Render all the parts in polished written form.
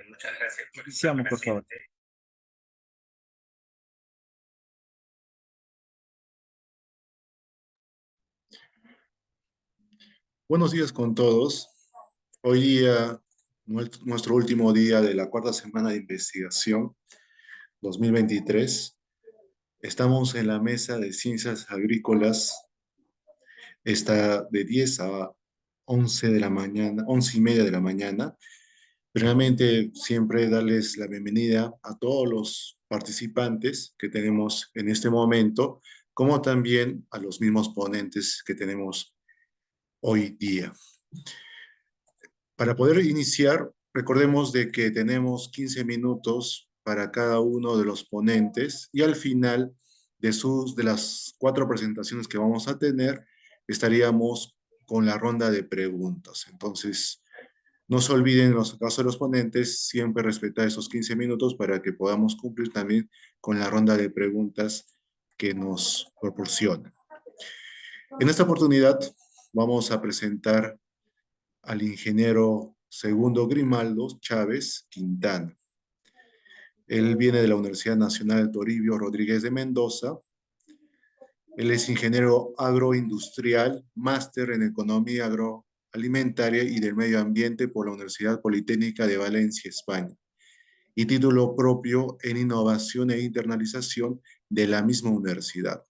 Muchas gracias. Iniciamos, por favor. Buenos días con todos. Hoy día, nuestro último día de la cuarta semana de investigación 2023. Estamos en la mesa de ciencias agrícolas. Está de 10 a 11 de la mañana, 11:30 de la mañana. Realmente siempre darles la bienvenida a todos los participantes que tenemos en este momento, como también a los mismos ponentes que tenemos hoy día. Para poder iniciar, recordemos de que tenemos 15 minutos para cada uno de los ponentes y al final de las 4 presentaciones que vamos a tener, estaríamos con la ronda de preguntas. Entonces, no se olviden en los casos de los ponentes, siempre respetar esos 15 minutos para que podamos cumplir también con la ronda de preguntas que nos proporcionan. En esta oportunidad vamos a presentar al ingeniero Segundo Grimaldo Chávez Quintana. Él viene de la Universidad Nacional Toribio Rodríguez de Mendoza. Él es ingeniero agroindustrial, máster en Economía Agroalimentaria y del Medio Ambiente por la Universidad Politécnica de Valencia, España, y título propio en Innovación e Internalización de la misma universidad.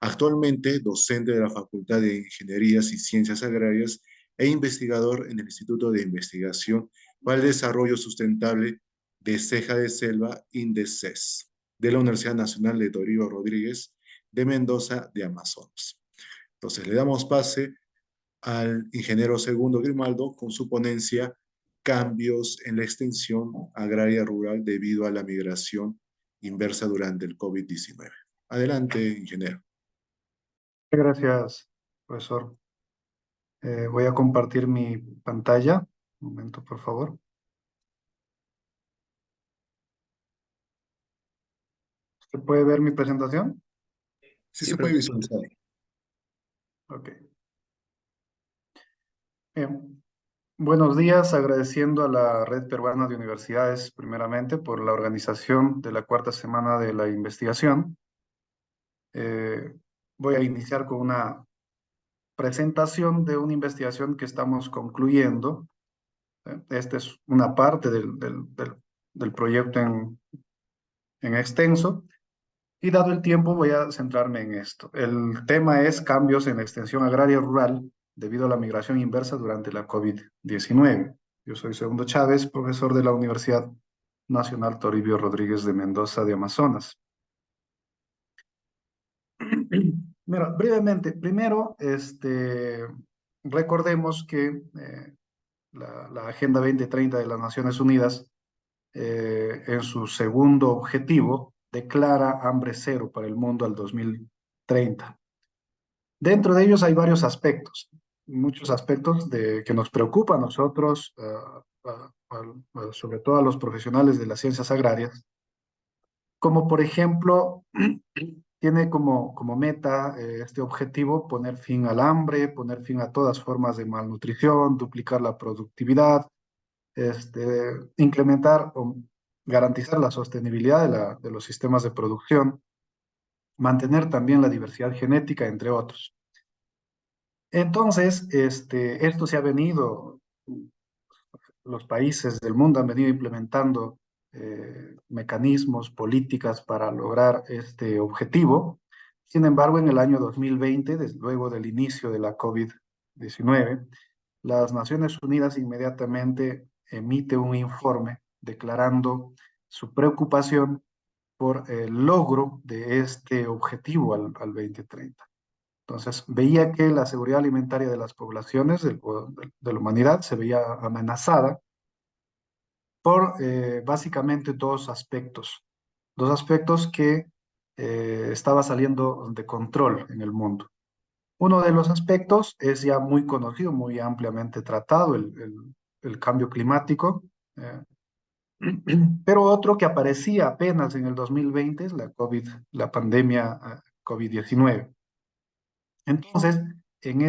Actualmente docente de la Facultad de Ingenierías y Ciencias Agrarias e investigador en el Instituto de Investigación para el Desarrollo Sustentable de Ceja de Selva, INDECES, de la Universidad Nacional de Toribio Rodríguez de Mendoza de Amazonas. Entonces le damos pase al ingeniero Segundo Grimaldo con su ponencia Cambios en la extensión agraria rural debido a la migración inversa durante el COVID-19. Adelante, ingeniero. Gracias, profesor. Voy a compartir mi pantalla. Un momento, por favor. ¿Se puede ver mi presentación? Sí, se puede visualizar. Ok. Buenos días, agradeciendo a la Red Peruana de Universidades, primeramente, por la organización de la cuarta semana de la investigación. Voy a iniciar con una presentación de una investigación que estamos concluyendo. Esta es una parte del proyecto en extenso, y dado el tiempo voy a centrarme en esto. El tema es cambios en la extensión agraria rural debido a la migración inversa durante la COVID-19. Yo soy Segundo Chávez, profesor de la Universidad Nacional Toribio Rodríguez de Mendoza de Amazonas. Mira, brevemente, primero, recordemos que la Agenda 2030 de las Naciones Unidas, en su segundo objetivo, declara hambre cero para el mundo al 2030. Dentro de ellos hay varios aspectos, muchos aspectos que nos preocupan a nosotros, sobre todo a los profesionales de las ciencias agrarias, como por ejemplo, tiene como meta este objetivo poner fin al hambre, poner fin a todas formas de malnutrición, duplicar la productividad, incrementar o garantizar la sostenibilidad de los sistemas de producción, mantener también la diversidad genética, entre otros. Entonces, esto se ha venido, los países del mundo han venido implementando mecanismos, políticas para lograr este objetivo. Sin embargo, en el año 2020, luego del inicio de la COVID-19, las Naciones Unidas inmediatamente emite un informe declarando su preocupación por el logro de este objetivo al 2030. Entonces, veía que la seguridad alimentaria de las poblaciones de la humanidad se veía amenazada por básicamente dos aspectos que estaba saliendo de control en el mundo. Uno de los aspectos es ya muy conocido, muy ampliamente tratado, el cambio climático, pero otro que aparecía apenas en el 2020 es la pandemia COVID-19. Entonces, en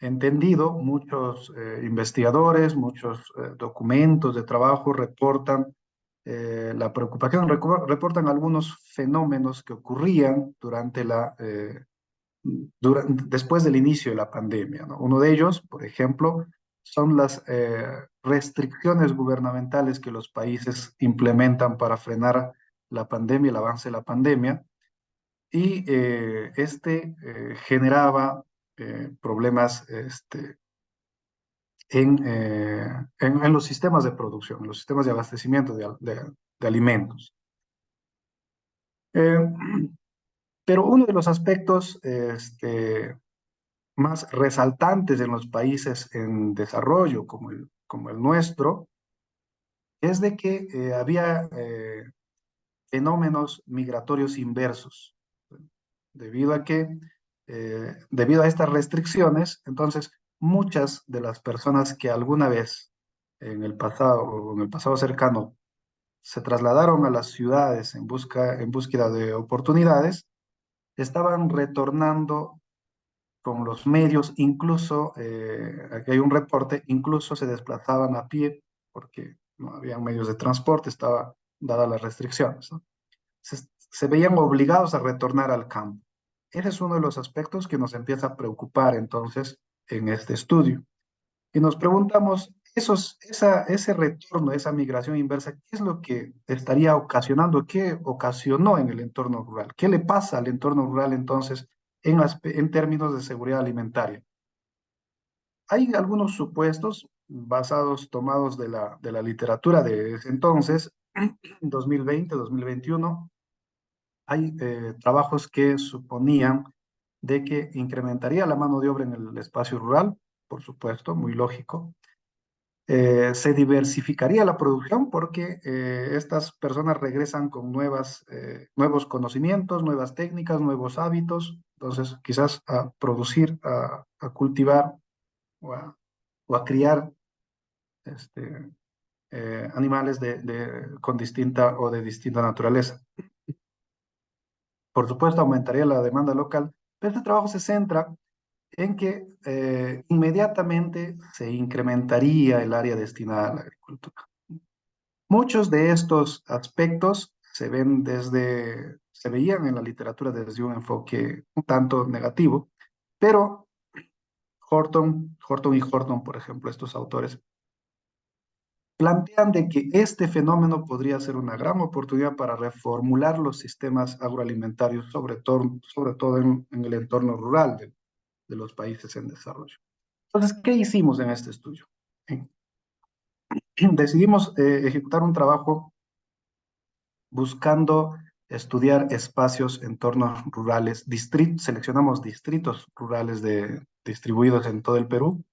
entendido, muchos investigadores, muchos documentos de trabajo reportan la preocupación, reportan algunos fenómenos que ocurrían después del inicio de la pandemia, ¿no? Uno de ellos, por ejemplo, son las restricciones gubernamentales que los países implementan para frenar la pandemia, el avance de la pandemia, y generaba problemas en los sistemas de producción, en los sistemas de abastecimiento de alimentos. Eh, pero uno de los aspectos más resaltantes en los países en desarrollo, como el nuestro, es de que había fenómenos migratorios inversos, debido a debido a estas restricciones, entonces muchas de las personas que alguna vez en el pasado cercano se trasladaron a las ciudades en búsqueda de oportunidades, estaban retornando con los medios, incluso, aquí hay un reporte, incluso se desplazaban a pie porque no había medios de transporte, estaba dadas las restricciones, ¿no? Se veían obligados a retornar al campo. Ese es uno de los aspectos que nos empieza a preocupar entonces en este estudio. Y nos preguntamos, ese retorno, esa migración inversa, ¿qué es lo que estaría ocasionando? ¿Qué ocasionó en el entorno rural? ¿Qué le pasa al entorno rural entonces en términos de seguridad alimentaria? Hay algunos supuestos basados, tomados de la literatura de ese entonces, 2020, 2021. Hay trabajos que suponían de que incrementaría la mano de obra en el espacio rural, por supuesto, muy lógico. Se diversificaría la producción porque estas personas regresan con nuevos conocimientos, nuevas técnicas, nuevos hábitos, entonces quizás a producir, a cultivar o a criar este, animales con distinta o de distinta naturaleza. Por supuesto, aumentaría la demanda local, pero este trabajo se centra en que inmediatamente se incrementaría el área destinada a la agricultura. Muchos de estos aspectos se veían en la literatura desde un enfoque un tanto negativo, pero Horton y Horton, por ejemplo, estos autores, plantean de que este fenómeno podría ser una gran oportunidad para reformular los sistemas agroalimentarios, sobre todo en el entorno rural de los países en desarrollo. Entonces, ¿qué hicimos en este estudio? Decidimos ejecutar un trabajo buscando estudiar espacios, entornos rurales, seleccionamos distritos rurales distribuidos en todo el Perú,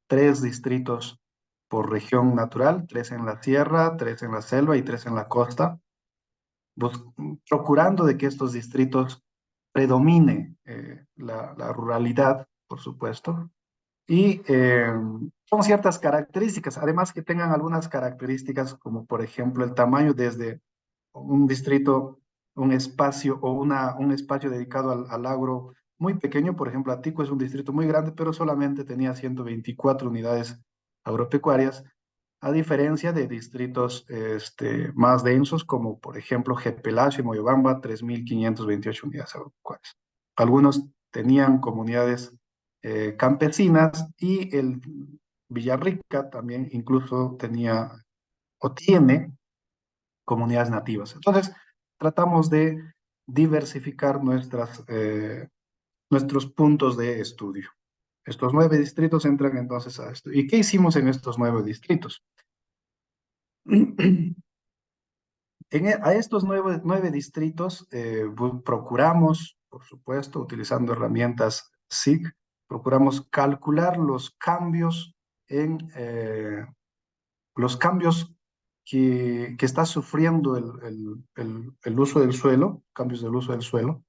3 distritos por región natural, 3 en la sierra, 3 en la selva y 3 en la costa, procurando de que estos distritos predomine la ruralidad, por supuesto, y son ciertas características, además que tengan algunas características como por ejemplo el tamaño desde un distrito, un espacio o un espacio dedicado al agro muy pequeño. Por ejemplo, Atico es un distrito muy grande, pero solamente tenía 124 unidades agropecuarias, a diferencia de distritos más densos como por ejemplo Jepelacho y Moyobamba, 3.528 unidades agropecuarias. Algunos tenían comunidades campesinas y el Villarrica también incluso tenía o tiene comunidades nativas. Entonces, tratamos de diversificar nuestros puntos de estudio. Estos 9 distritos entran entonces a esto. ¿Y qué hicimos en estos 9 distritos? A estos nueve distritos procuramos, por supuesto, utilizando herramientas SIG, procuramos calcular los cambios que está sufriendo el uso del suelo, cambios del uso del suelo,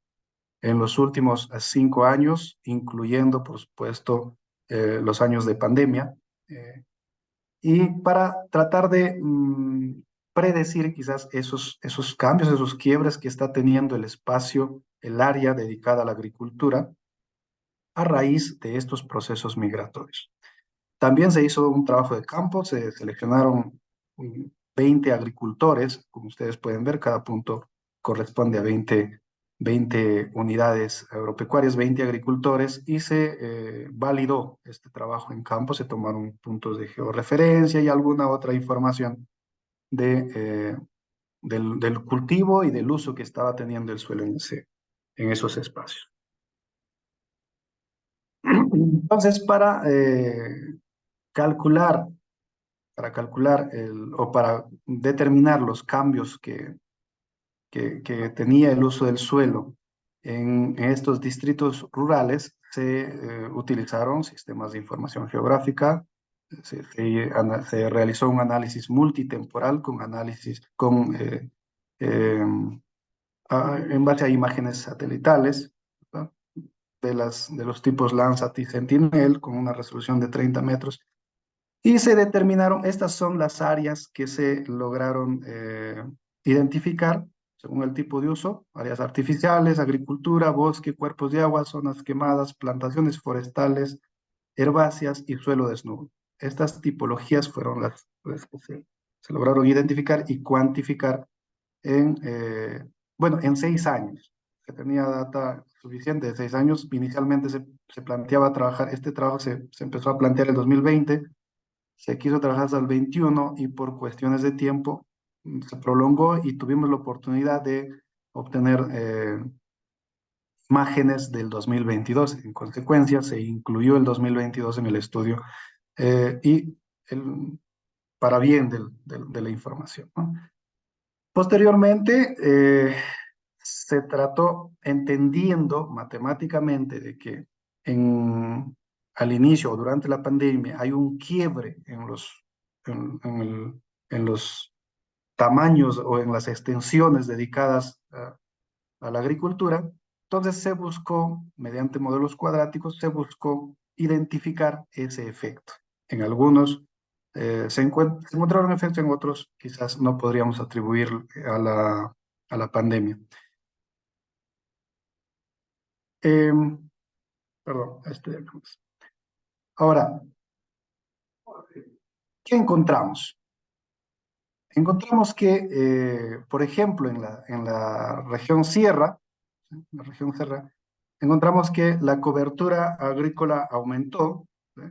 en los últimos 5 años, incluyendo, por supuesto, los años de pandemia, y para tratar de predecir quizás esos cambios, esos quiebres que está teniendo el espacio, el área dedicada a la agricultura, a raíz de estos procesos migratorios. También se hizo un trabajo de campo, se seleccionaron 20 agricultores, como ustedes pueden ver, cada punto corresponde a 20 unidades agropecuarias, 20 agricultores, y se validó este trabajo en campo, se tomaron puntos de georreferencia y alguna otra información del cultivo y del uso que estaba teniendo el suelo en esos espacios. Entonces, calcular, o para determinar los cambios que tenía el uso del suelo en estos distritos rurales, se utilizaron sistemas de información geográfica, se realizó un análisis multitemporal eh, en base a imágenes satelitales, ¿no? De los tipos Landsat y Sentinel con una resolución de 30 metros. Y se determinaron, estas son las áreas que se lograron identificar según el tipo de uso: áreas artificiales, agricultura, bosque, cuerpos de agua, zonas quemadas, plantaciones forestales, herbáceas y suelo desnudo. Estas tipologías fueron las que se lograron identificar y cuantificar bueno, en 6 años. Se tenía data suficiente de 6 años. Inicialmente se planteaba trabajar, este trabajo se empezó a plantear en el 2020, se quiso trabajar hasta el 21 y por cuestiones de tiempo se prolongó y tuvimos la oportunidad de obtener imágenes del 2022. En consecuencia, se incluyó el 2022 en el estudio y para bien de la información, ¿no? Posteriormente, se trató entendiendo matemáticamente de que al inicio o durante la pandemia hay un quiebre en los tamaños o en las extensiones dedicadas a la agricultura. Entonces se buscó, mediante modelos cuadráticos, se buscó identificar ese efecto. En algunos se encontraron efectos, en otros quizás no podríamos atribuir a la pandemia. Em, Perdón, ahora, ¿qué encontramos? Encontramos que, por ejemplo, en la región Sierra, ¿sí? La región Sierra, encontramos que la cobertura agrícola aumentó, ¿sí?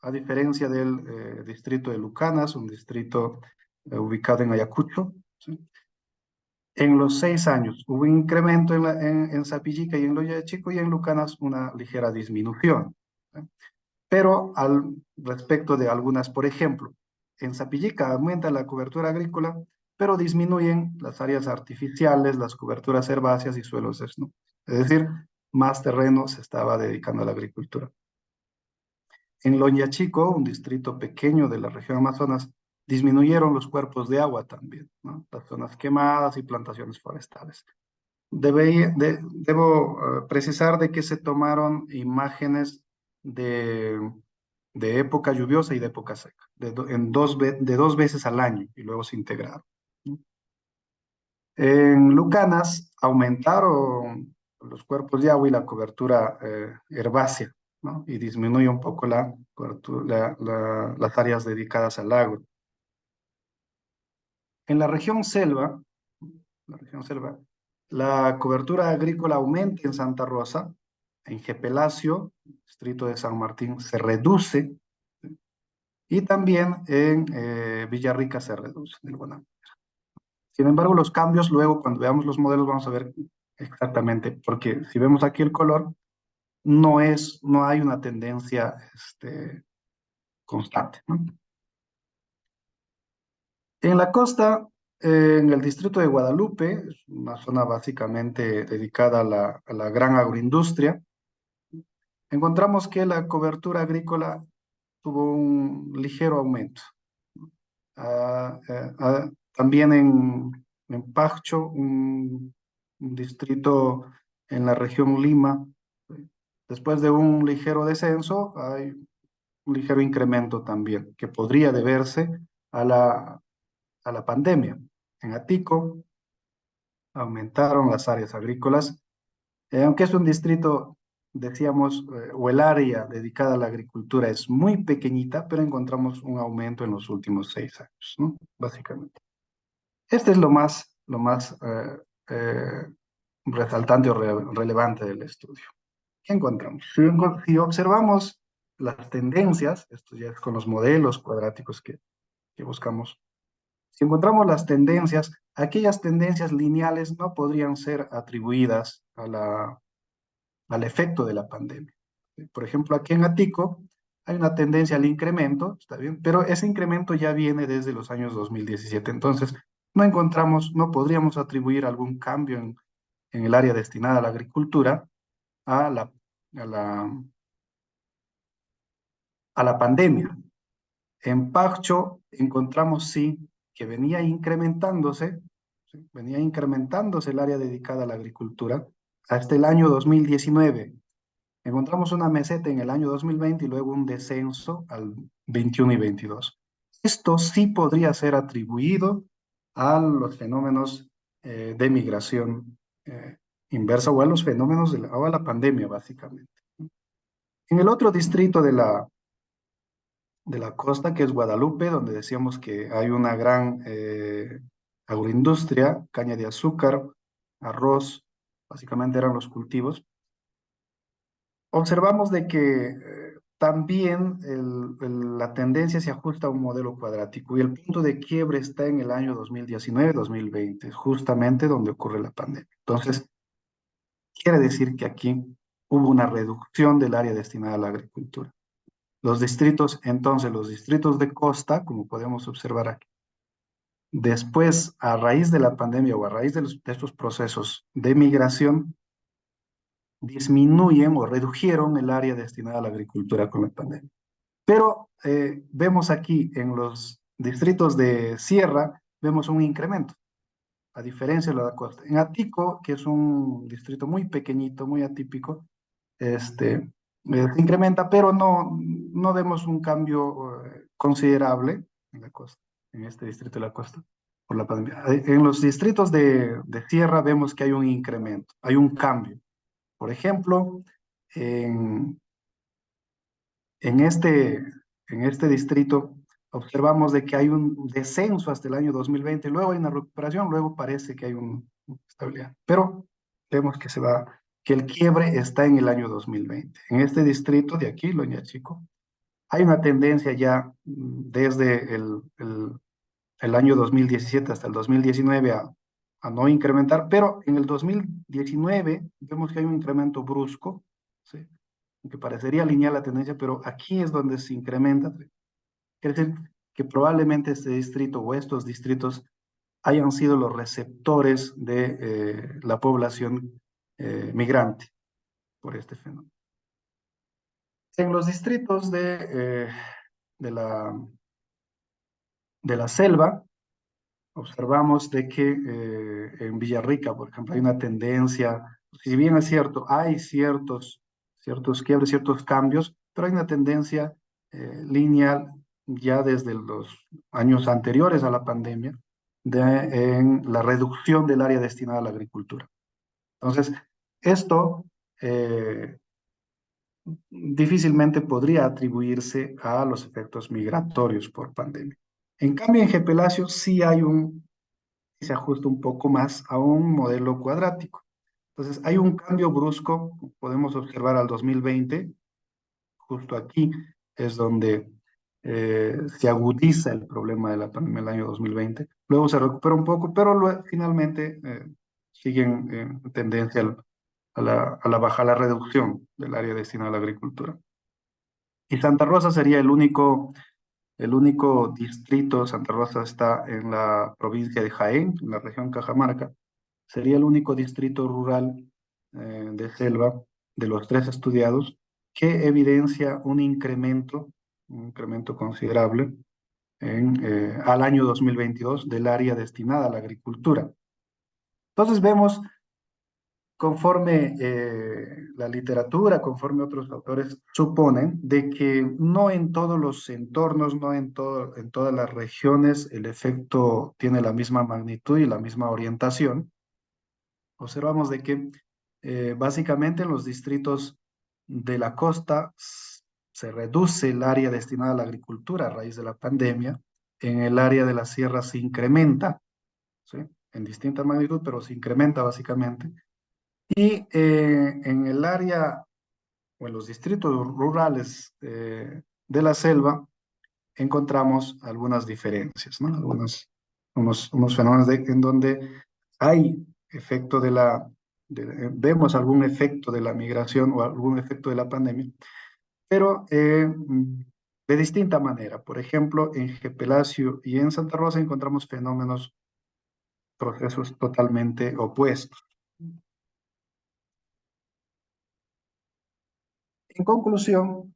A diferencia del distrito de Lucanas, un distrito ubicado en Ayacucho, ¿sí? En los 6 años hubo un incremento en Sapillica y en Loyachico, y en Lucanas una ligera disminución, ¿sí? Pero respecto de algunas, por ejemplo, en Sapillica aumenta la cobertura agrícola, pero disminuyen las áreas artificiales, las coberturas herbáceas y suelos desnudos. Es decir, más terreno se estaba dedicando a la agricultura. En Loñachico, un distrito pequeño de la región Amazonas, disminuyeron los cuerpos de agua también, ¿no? Las zonas quemadas y plantaciones forestales. Debo precisar de que se tomaron imágenes de, de época lluviosa y de época seca, de 2 veces al año, y luego se integraron, ¿no? En Lucanas aumentaron los cuerpos de agua y la cobertura herbácea, ¿no? Y disminuye un poco las áreas dedicadas al agro. En la región selva, la cobertura agrícola aumenta en Santa Rosa, en Jepelacio, distrito de San Martín, se reduce, ¿sí? Y también en Villarrica se reduce, de alguna manera. Sin embargo, los cambios luego, cuando veamos los modelos, vamos a ver exactamente, porque si vemos aquí el color, no hay una tendencia constante, ¿no? En la costa, en el distrito de Guadalupe, es una zona básicamente dedicada a la gran agroindustria, encontramos que la cobertura agrícola tuvo un ligero aumento. También en Pacho, un distrito en la región Lima, después de un ligero descenso, hay un ligero incremento también, que podría deberse a la pandemia. En Atico aumentaron las áreas agrícolas, aunque es un distrito decíamos, o el área dedicada a la agricultura es muy pequeñita, pero encontramos un aumento en los últimos 6 años, ¿no? Básicamente. Este es lo más resaltante o relevante del estudio. ¿Qué encontramos? Si observamos las tendencias, esto ya es con los modelos cuadráticos que buscamos, si encontramos las tendencias, aquellas tendencias lineales no podrían ser atribuidas al efecto de la pandemia. Por ejemplo, aquí en Atico hay una tendencia al incremento, está bien, pero ese incremento ya viene desde los años 2017. Entonces, no podríamos atribuir algún cambio en el área destinada a la agricultura a a la, a la pandemia. En Pacho encontramos sí que venía incrementándose el área dedicada a la agricultura hasta el año 2019. Encontramos una meseta en el año 2020 y luego un descenso al 21 y 22. Esto sí podría ser atribuido a los fenómenos de migración inversa o a los fenómenos o a la pandemia, básicamente. En el otro distrito de la costa, que es Guadalupe, donde decíamos que hay una gran agroindustria, caña de azúcar, arroz, básicamente eran los cultivos. Observamos de que también la tendencia se ajusta a un modelo cuadrático y el punto de quiebre está en el año 2019-2020, justamente donde ocurre la pandemia. Entonces, quiere decir que aquí hubo una reducción del área destinada a la agricultura. Los distritos de costa, como podemos observar aquí, después, a raíz de la pandemia o a raíz de estos procesos de migración, disminuyen o redujeron el área destinada a la agricultura con la pandemia. Pero vemos aquí en los distritos de sierra, vemos un incremento, a diferencia de la costa. En Atico, que es un distrito muy pequeñito, muy atípico, se incrementa, pero no vemos un cambio considerable en la costa, en este distrito de la costa, por la pandemia. En los distritos de sierra vemos que hay un incremento, hay un cambio. Por ejemplo, en, en este, en este distrito observamos de que hay un descenso hasta el año 2020, luego hay una recuperación, luego parece que hay una estabilidad, pero vemos que el quiebre está en el año 2020. En este distrito de aquí, Loña Chico, hay una tendencia ya desde el año 2017 hasta el 2019 a no incrementar, pero en el 2019 vemos que hay un incremento brusco, ¿sí? Que parecería lineal la tendencia, pero aquí es donde se incrementa. Quiere decir que probablemente este distrito o estos distritos hayan sido los receptores de la población migrante por este fenómeno. En los distritos de la, de la selva, observamos de que en Villarrica, por ejemplo, hay una tendencia, si bien es cierto, hay ciertos quiebres, ciertos cambios, pero hay una tendencia lineal ya desde los años anteriores a la pandemia en la reducción del área destinada a la agricultura. Entonces, esto difícilmente podría atribuirse a los efectos migratorios por pandemia. En cambio, en Gepelasio sí hay se ajusta un poco más a un modelo cuadrático. Entonces, hay un cambio brusco, podemos observar al 2020, justo aquí es donde se agudiza el problema de la pandemia el año 2020. Luego se recupera un poco, pero finalmente siguen en tendencia a la baja, a la reducción del área destinada a la agricultura. Y Santa Rosa sería el único distrito. Santa Rosa está en la provincia de Jaén, en la región Cajamarca. Sería el único distrito rural de selva de los tres estudiados que evidencia un incremento considerable al año 2022 del área destinada a la agricultura. Entonces vemos, conforme la literatura, conforme otros autores suponen, de que no en todos los entornos, no en todas las regiones el efecto tiene la misma magnitud y la misma orientación. Observamos de que básicamente en los distritos de la costa se reduce el área destinada a la agricultura a raíz de la pandemia. En el área de la sierra se incrementa, ¿sí? En distinta magnitud, pero se incrementa básicamente. Y en el área o en los distritos rurales de la selva encontramos algunas diferencias, ¿no? Unos fenómenos en donde hay efecto vemos algún efecto de la migración o algún efecto de la pandemia, pero de distinta manera. Por ejemplo, en Gepelacio y en Santa Rosa encontramos fenómenos, procesos totalmente opuestos. En conclusión,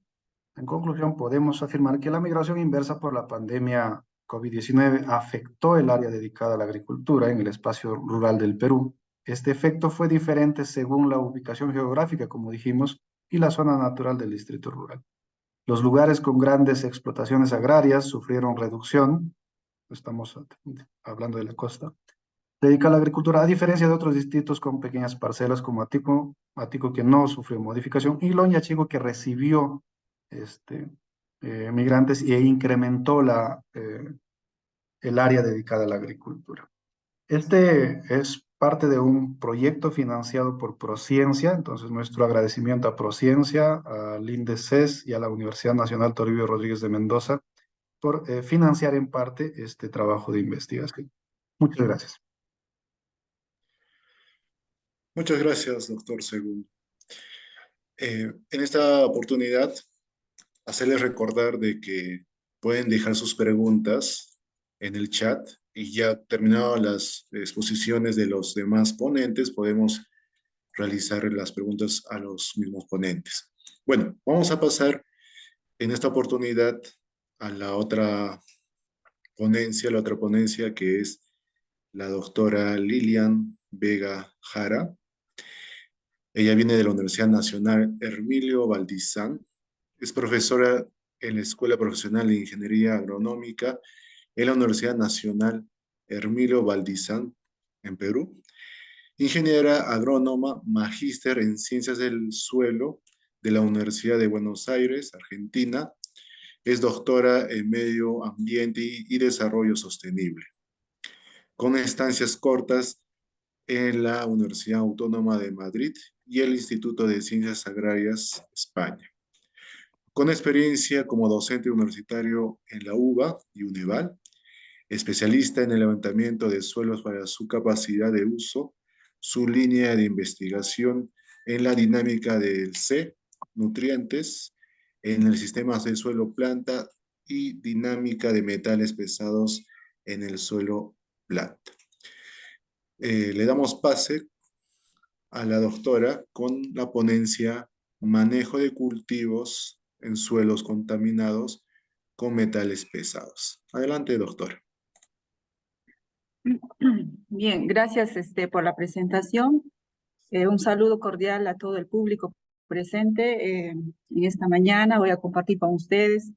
En conclusión, podemos afirmar que la migración inversa por la pandemia COVID-19 afectó el área dedicada a la agricultura en el espacio rural del Perú. Este efecto fue diferente según la ubicación geográfica, como dijimos, y la zona natural del distrito rural. Los lugares con grandes explotaciones agrarias sufrieron reducción, estamos hablando de la costa, dedica a la agricultura, a diferencia de otros distritos con pequeñas parcelas como Atico que no sufrió modificación, y Loña Chico que recibió este, migrantes e incrementó el área dedicada a la agricultura. Este es parte de un proyecto financiado por Prociencia, entonces nuestro agradecimiento a Prociencia, al INDECES y a la Universidad Nacional Toribio Rodríguez de Mendoza por financiar en parte este trabajo de investigación. Muchas gracias. Muchas gracias, doctor Según. En esta oportunidad, hacerles recordar de que pueden dejar sus preguntas en el chat y ya terminadas las exposiciones de los demás ponentes, podemos realizar las preguntas a los mismos ponentes. Bueno, vamos a pasar en esta oportunidad a la otra ponencia que es la doctora Lilian Vega Jara. Ella viene de la Universidad Nacional Hermilio Valdizán. Es profesora en la Escuela Profesional de Ingeniería Agronómica en la Universidad Nacional Hermilio Valdizán, en Perú. Ingeniera agrónoma, magíster en Ciencias del Suelo de la Universidad de Buenos Aires, Argentina. Es doctora en Medio Ambiente y Desarrollo Sostenible, con estancias cortas en la Universidad Autónoma de Madrid y el Instituto de Ciencias Agrarias, España. Con experiencia como docente universitario en la UBA y UNEVAL, especialista en el levantamiento de suelos para su capacidad de uso, su línea de investigación en la dinámica del C, nutrientes, en el sistema de suelo-planta y dinámica de metales pesados en el suelo-planta. Le damos pase a la doctora con la ponencia Manejo de cultivos en suelos contaminados con metales pesados. Adelante, doctora. Bien, gracias por la presentación. Un saludo cordial a todo el público presente. En esta mañana voy a compartir con ustedes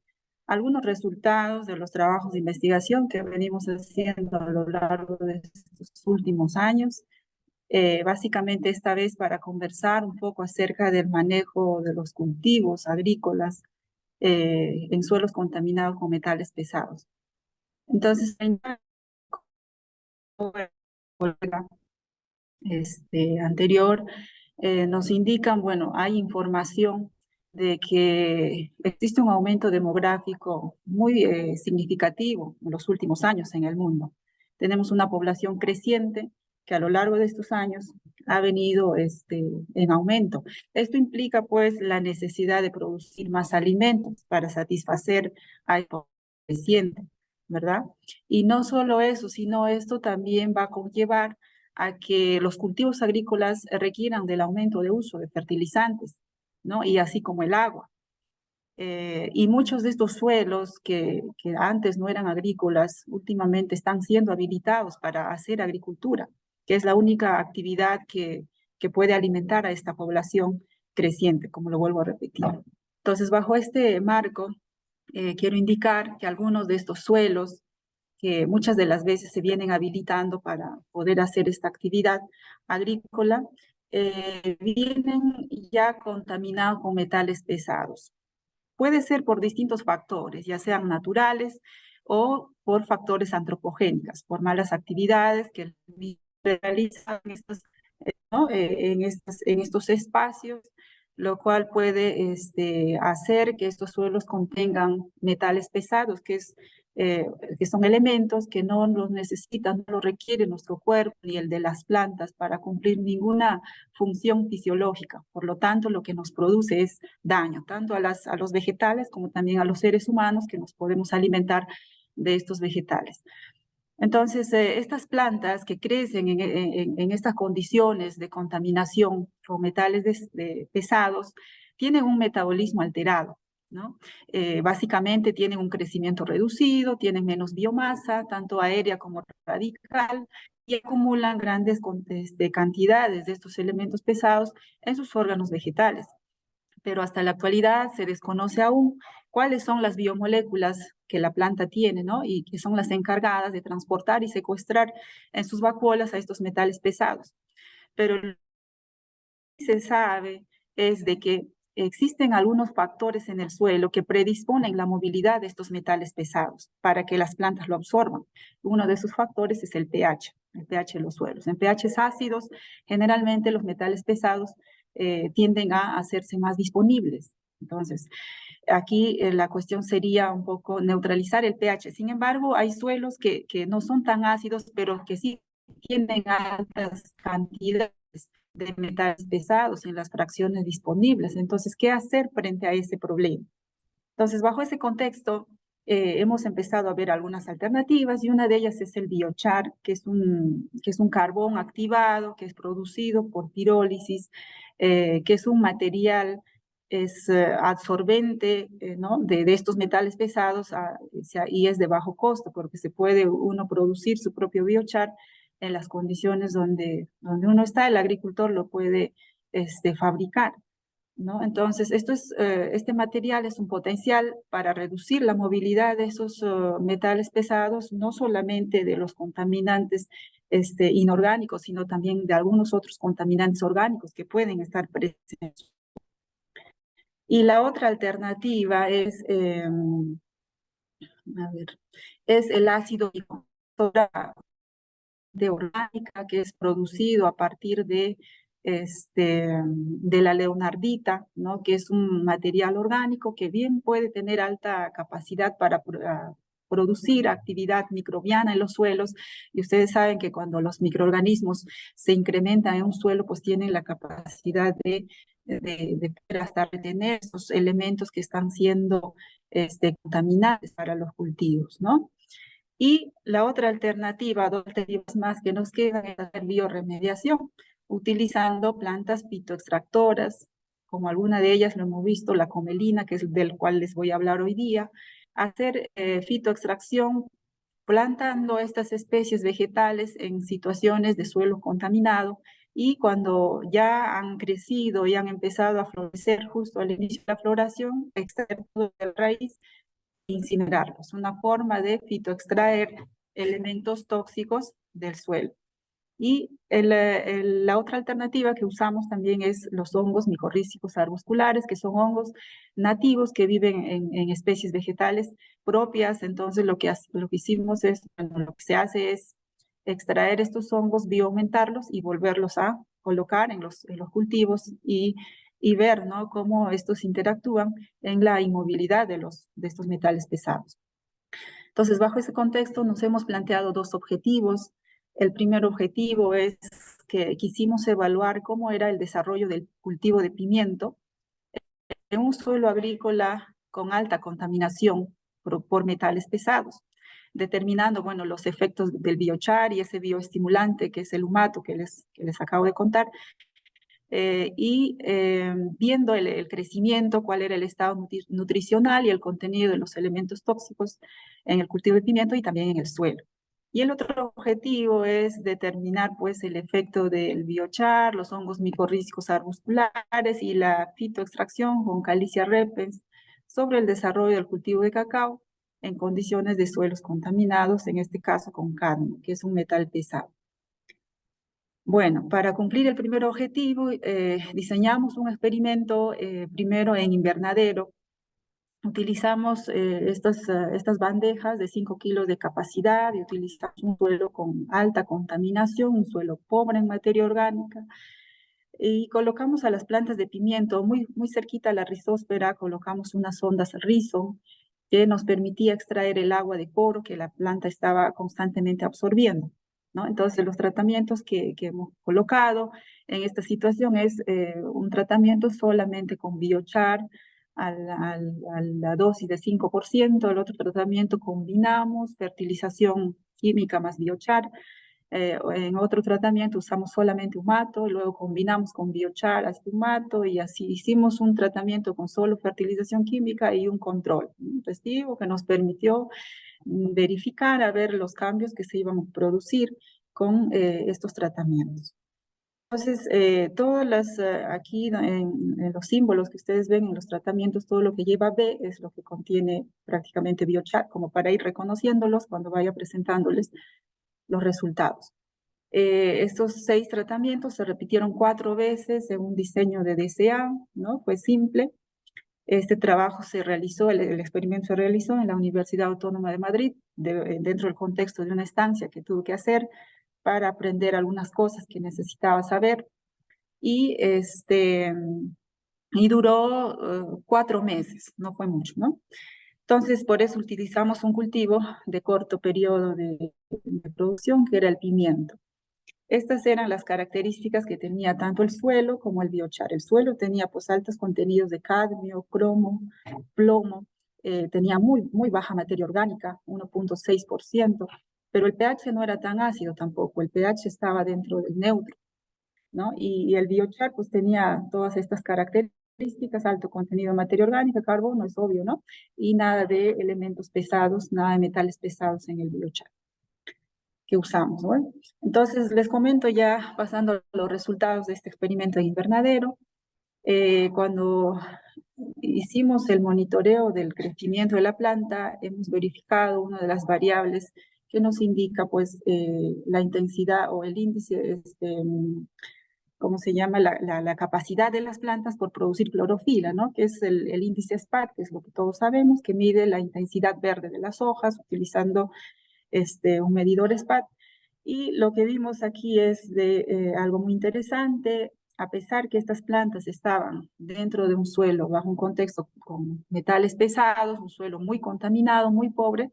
algunos resultados de los trabajos de investigación que venimos haciendo a lo largo de estos últimos años. Básicamente esta vez para conversar un poco acerca del manejo de los cultivos agrícolas en suelos contaminados con metales pesados. Entonces, anterior nos indican, bueno, hay información de que existe un aumento demográfico muy significativo en los últimos años en el mundo. Tenemos una población creciente que a lo largo de estos años ha venido en aumento. Esto implica pues la necesidad de producir más alimentos para satisfacer a la población creciente, ¿verdad? Y no solo eso, sino esto también va a conllevar a que los cultivos agrícolas requieran del aumento de uso de fertilizantes, ¿no? Y así como el agua. Y muchos de estos suelos que antes no eran agrícolas, últimamente están siendo habilitados para hacer agricultura, que es la única actividad que puede alimentar a esta población creciente, como lo vuelvo a repetir. Entonces, bajo este marco, quiero indicar que algunos de estos suelos que muchas de las veces se vienen habilitando para poder hacer esta actividad agrícola, vienen ya contaminados con metales pesados. Puede ser por distintos factores, ya sean naturales o por factores antropogénicos, por malas actividades que realizan ¿no? En estos espacios, lo cual puede hacer que estos suelos contengan metales pesados, que son elementos que no los necesitan, no los requiere nuestro cuerpo ni el de las plantas para cumplir ninguna función fisiológica. Por lo tanto, lo que nos produce es daño, tanto a los vegetales como también a los seres humanos que nos podemos alimentar de estos vegetales. Entonces, estas plantas que crecen en estas condiciones de contaminación con metales pesados tienen un metabolismo alterado, ¿no? Básicamente tienen un crecimiento reducido, tienen menos biomasa, tanto aérea como radical, y acumulan grandes cantidades de estos elementos pesados en sus órganos vegetales. Pero hasta la actualidad se desconoce aún cuáles son las biomoléculas que la planta tiene, ¿no? Y que son las encargadas de transportar y secuestrar en sus vacuolas a estos metales pesados. Pero lo que se sabe es de que existen algunos factores en el suelo que predisponen la movilidad de estos metales pesados para que las plantas lo absorban. Uno de esos factores es el pH de los suelos. En pHs ácidos, generalmente los metales pesados tienden a hacerse más disponibles. Entonces, aquí la cuestión sería un poco neutralizar el pH. Sin embargo, hay suelos que no son tan ácidos, pero que sí tienen altas cantidades de metales pesados en las fracciones disponibles. Entonces, ¿qué hacer frente a ese problema? Entonces, bajo ese contexto, hemos empezado a ver algunas alternativas y una de ellas es el biochar, que es un carbón activado, que es producido por pirólisis, que es un material absorbente ¿no? de estos metales pesados y es de bajo costo, porque se puede uno producir su propio biochar en las condiciones donde uno está, el agricultor lo puede fabricar, ¿no? Entonces, este material es un potencial para reducir la movilidad de esos metales pesados, no solamente de los contaminantes inorgánicos, sino también de algunos otros contaminantes orgánicos que pueden estar presentes. Y la otra alternativa es el ácido de orgánica, que es producido a partir de la leonardita, ¿no? Que es un material orgánico que bien puede tener alta capacidad para producir actividad microbiana en los suelos, y ustedes saben que cuando los microorganismos se incrementan en un suelo, pues tienen la capacidad de hasta retener esos elementos que están siendo contaminantes para los cultivos, ¿no? Y la otra alternativa, dos alternativas más que nos quedan, es hacer bioremediación, utilizando plantas fitoextractoras, como alguna de ellas lo hemos visto, la comelina, que es del cual les voy a hablar hoy día, hacer fitoextracción plantando estas especies vegetales en situaciones de suelo contaminado, y cuando ya han crecido y han empezado a florecer justo al inicio de la floración, extraer todo de raíz, incinerarlos, una forma de fitoextraer elementos tóxicos del suelo. Y la otra alternativa que usamos también es los hongos micorrízicos arbusculares, que son hongos nativos que viven en especies vegetales propias. Entonces lo que hicimos es, bueno, lo que se hace es extraer estos hongos, bioaumentarlos y volverlos a colocar en los cultivos y ver, ¿no?, cómo estos interactúan en la inmovilidad de estos metales pesados. Entonces, bajo ese contexto nos hemos planteado dos objetivos. El primer objetivo es que quisimos evaluar cómo era el desarrollo del cultivo de pimiento en un suelo agrícola con alta contaminación por metales pesados, determinando, bueno, los efectos del biochar y ese bioestimulante que es el humato que les acabo de contar, viendo el crecimiento, cuál era el estado nutricional y el contenido de los elementos tóxicos en el cultivo de pimiento y también en el suelo. Y el otro objetivo es determinar, pues, el efecto del biochar, los hongos micorrízicos arbusculares y la fitoextracción con Calicia repens sobre el desarrollo del cultivo de cacao en condiciones de suelos contaminados, en este caso con cadmio, que es un metal pesado. Bueno, para cumplir el primer objetivo, diseñamos un experimento primero en invernadero. Utilizamos estas bandejas de 5 kilos de capacidad y utilizamos un suelo con alta contaminación, un suelo pobre en materia orgánica, y colocamos a las plantas de pimiento muy, muy cerquita a la rizósfera, colocamos unas sondas rizo que nos permitía extraer el agua de poro que la planta estaba constantemente absorbiendo, ¿no? Entonces, los tratamientos que hemos colocado en esta situación es un tratamiento solamente con biochar a la dosis de 5%, el otro tratamiento combinamos fertilización química más biochar, en otro tratamiento usamos solamente humato y luego combinamos con biochar a este humato y así hicimos un tratamiento con solo fertilización química y un control testigo que nos permitió verificar a ver los cambios que se iban a producir con estos tratamientos. Entonces, todas las, aquí en los símbolos que ustedes ven en los tratamientos, todo lo que lleva B es lo que contiene prácticamente biochar, como para ir reconociéndolos cuando vaya presentándoles los resultados. Estos 6 tratamientos se repitieron 4 veces en un diseño de DCA, ¿no? Fue simple. Este trabajo se realizó, el experimento se realizó en la Universidad Autónoma de Madrid, dentro del contexto de una estancia que tuve que hacer para aprender algunas cosas que necesitaba saber. Y, y duró 4 meses, no fue mucho, ¿no? Entonces, por eso utilizamos un cultivo de corto periodo de producción, que era el pimiento. Estas eran las características que tenía tanto el suelo como el biochar. El suelo tenía pues altos contenidos de cadmio, cromo, plomo, tenía muy baja materia orgánica, 1.6%, pero el pH no era tan ácido tampoco, el pH estaba dentro del neutro, ¿no? Y el biochar pues tenía todas estas características, alto contenido de materia orgánica, carbono, es obvio, ¿no? Y nada de elementos pesados, nada de metales pesados en el biochar que usamos, ¿no? Entonces, les comento ya pasando a los resultados de este experimento de invernadero. Cuando hicimos el monitoreo del crecimiento de la planta, hemos verificado una de las variables que nos indica, pues, la intensidad o el índice, ¿cómo se llama? La capacidad de las plantas por producir clorofila, ¿no? Que es el índice SPAT, que es lo que todos sabemos, que mide la intensidad verde de las hojas utilizando un medidor SPAT. Y lo que vimos aquí es de algo muy interesante. A pesar que estas plantas estaban dentro de un suelo, bajo un contexto con metales pesados, un suelo muy contaminado, muy pobre,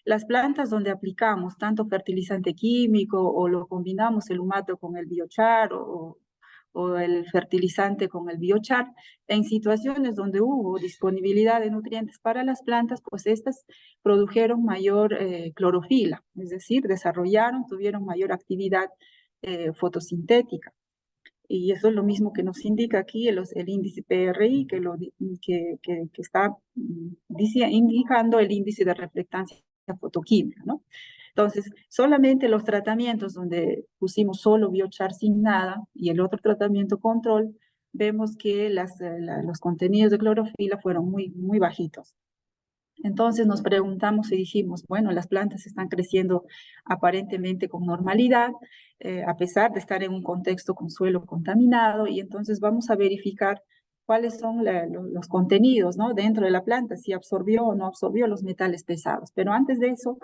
las plantas donde aplicamos tanto fertilizante químico o lo combinamos el humato con el biochar o el fertilizante con el biochar, en situaciones donde hubo disponibilidad de nutrientes para las plantas, pues estas produjeron mayor clorofila, es decir, desarrollaron, tuvieron mayor actividad fotosintética. Y eso es lo mismo que nos indica aquí el índice PRI, que está indicando el índice de reflectancia fotoquímica, ¿no? Entonces, solamente los tratamientos donde pusimos solo biochar sin nada y el otro tratamiento control, vemos que los contenidos de clorofila fueron muy bajitos. Entonces nos preguntamos y dijimos, bueno, las plantas están creciendo aparentemente con normalidad, a pesar de estar en un contexto con suelo contaminado, y entonces vamos a verificar cuáles son los contenidos, ¿no? Dentro de la planta, si absorbió o no absorbió los metales pesados. Pero antes de eso,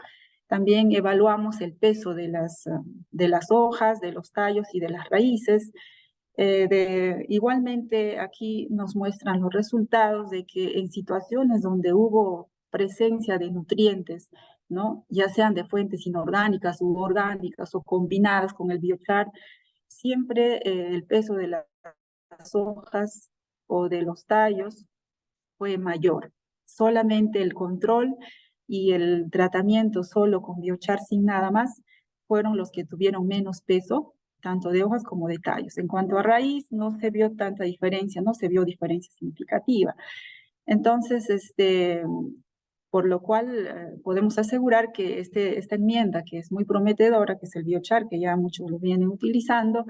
también evaluamos el peso de las hojas, de los tallos y de las raíces. Igualmente, aquí nos muestran los resultados de que en situaciones donde hubo presencia de nutrientes, ¿no? Ya sean de fuentes inorgánicas u orgánicas o combinadas con el biochar, siempre el peso de las hojas o de los tallos fue mayor. Solamente el control y el tratamiento solo con biochar sin nada más fueron los que tuvieron menos peso, tanto de hojas como de tallos. En cuanto a raíz, no se vio tanta diferencia, no se vio diferencia significativa. Entonces, por lo cual podemos asegurar que esta enmienda, que es muy prometedora, que es el biochar, que ya muchos lo vienen utilizando,